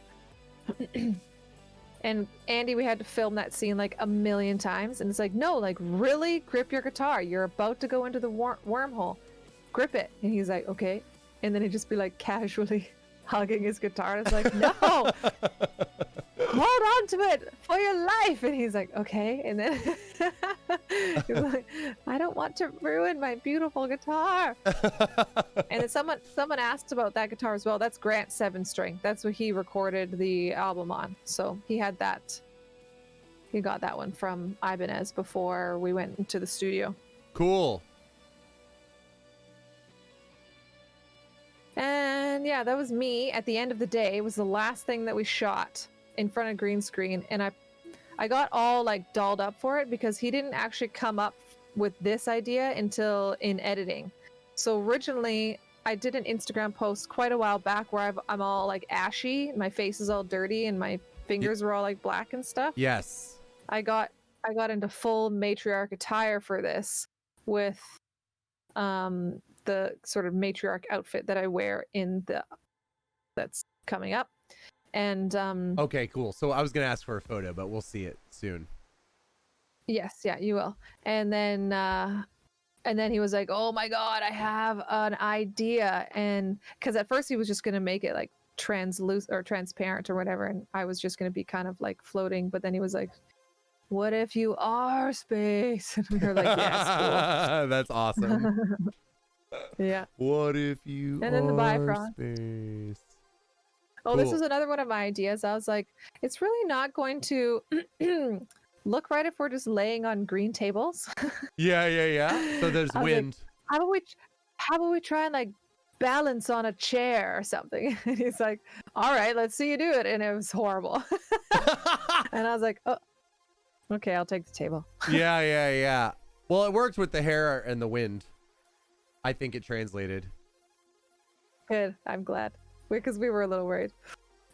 And Andy, we had to film that scene like a million times. And it's like, no, like really grip your guitar. You're about to go into the wormhole. Grip it. And he's like, okay. And then he'd just be like casually hugging his guitar. And it's like, no, hold on to it for your life. And he's like, okay. And then he's like, I don't want to ruin my beautiful guitar. And then someone asked about that guitar as well. That's Grant's 7-string. That's what he recorded the album on. So he had that. He got that one from Ibanez before we went into the studio. Cool. And yeah, that was me at the end of the day. It was the last thing that we shot in front of green screen. And I got all like dolled up for it because he didn't actually come up with this idea until in editing. So originally I did an Instagram post quite a while back where I'm all like ashy. My face is all dirty and my fingers were all like black and stuff. Yes. I got into full matriarch attire for this with the sort of matriarch outfit that I wear that's coming up. And okay, cool. So I was gonna ask for a photo, but we'll see it soon. Yes, yeah, you will. And then he was like, oh my god, I have an idea. And because at first he was just gonna make it like translucent or transparent or whatever, and I was just gonna be kind of like floating, but then he was like, what if you are space? And we were like, yes, cool. That's awesome. Yeah. What if you and then the are Bifrost. space? Oh, Cool. This was another one of my ideas. I was like, it's really not going to look right if we're just laying on green tables. Yeah. So there's I was like, wind. how about we try and like balance on a chair or something? And he's like, all right, let's see you do it. And it was horrible. And I was like, oh, okay, I'll take the table. Yeah. Well, it worked with the hair and the wind. I think it translated. Good. I'm glad. Because we were a little worried.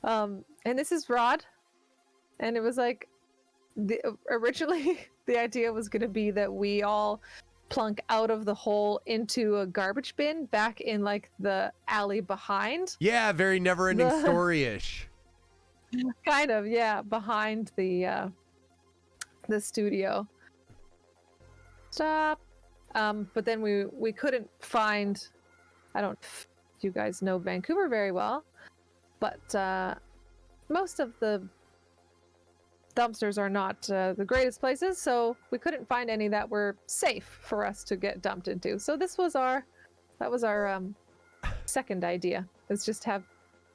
And this is Rod. And it was like, originally the idea was going to be that we all plunk out of the hole into a garbage bin back in like the alley behind. Yeah, very never-ending story-ish. Kind of, yeah, behind the studio. Stop. But then we couldn't find, I don't, you guys know Vancouver very well, but most of the dumpsters are not the greatest places, so we couldn't find any that were safe for us to get dumped into. So that was our second idea, is just have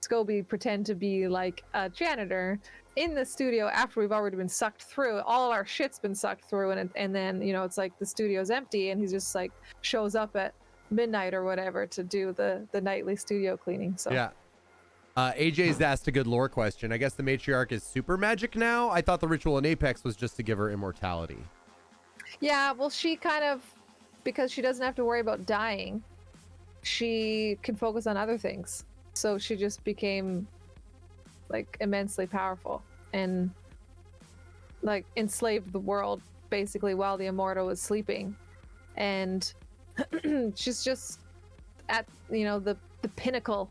Scobie pretend to be like a janitor in the studio after we've already been sucked through. All of our shit's been sucked through, and then it's like the studio's empty, and he just like shows up at midnight or whatever to do the nightly studio cleaning. So Yeah. AJ's asked a good lore question. I guess the matriarch is super magic now. I thought the ritual in Apex was just to give her immortality. Yeah, well, she kind of, because she doesn't have to worry about dying, she can focus on other things. So she just became like immensely powerful and like enslaved the world basically while the immortal was sleeping. And she's just at the pinnacle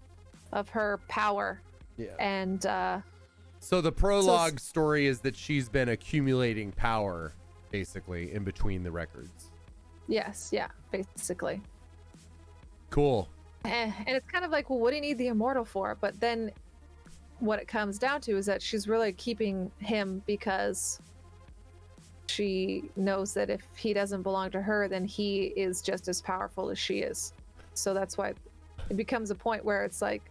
of her power. Yeah. And so the prologue story is that she's been accumulating power basically in between the records. Yes, yeah, basically. Cool. And it's kind of like, well, what do you need the immortal for? But then what it comes down to is that she's really keeping him because she knows that if he doesn't belong to her, then he is just as powerful as she is. So that's why it becomes a point where it's like,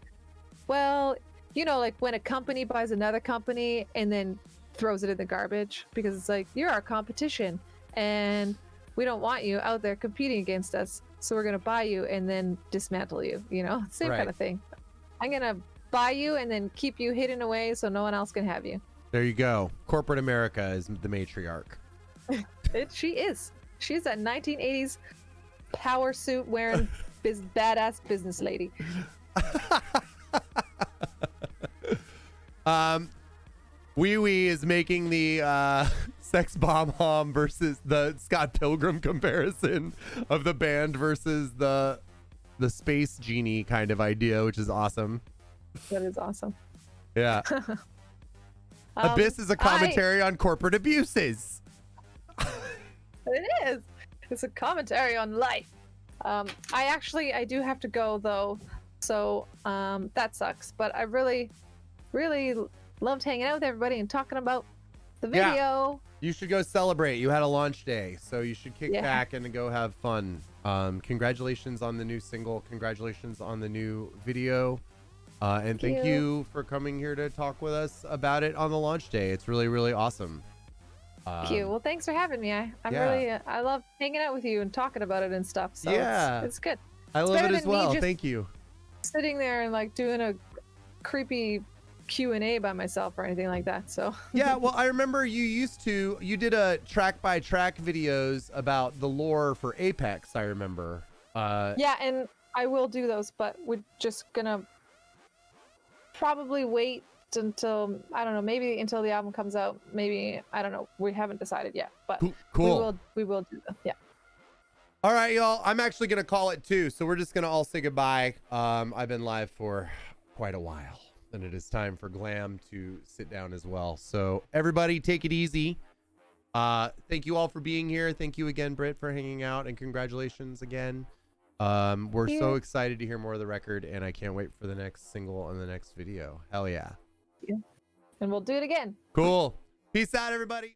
well, like when a company buys another company and then throws it in the garbage because it's like, you're our competition and we don't want you out there competing against us, so we're going to buy you and then dismantle you, same Right. kind of thing. I'm going to buy you and then keep you hidden away so no one else can have you. There you go. Corporate America is the matriarch. She is. She's that 1980s power suit wearing badass business lady. Wee Wee is making the Sex Bomb Hom versus the Scott Pilgrim comparison of the band versus the Space Genie kind of idea, which is awesome. That is awesome. Yeah. Abyss is a commentary on corporate abuses. It is. It's a commentary on life. I do have to go though, so that sucks. But I really, really loved hanging out with everybody and talking about the video. Yeah. You should go celebrate. You had a launch day, so you should kick back and go have fun. Congratulations on the new single. Congratulations on the new video. And thank you for coming here to talk with us about it on the launch day. It's really, really awesome. Thank you. Well, thanks for having me. I love hanging out with you and talking about it and stuff. So it's good. I love it as well. Thank you. Sitting there and like doing a creepy Q&A by myself or anything like that. So yeah, well, I remember you did a track by track videos about the lore for Apex. I remember. Yeah, and I will do those, but we're just gonna probably wait until, I don't know, maybe until the album comes out. Maybe, I don't know, we haven't decided yet, but cool. we will do them. Yeah. All right, y'all, I'm actually gonna call it too, so we're just gonna all say goodbye. I've been live for quite a while and it is time for Glam to sit down as well. So everybody take it easy. Thank you all for being here. Thank you again, Britt, for hanging out, and congratulations again. We're so excited to hear more of the record, and I can't wait for the next single and the next video. Hell yeah. And we'll do it again. Cool. Peace out, everybody.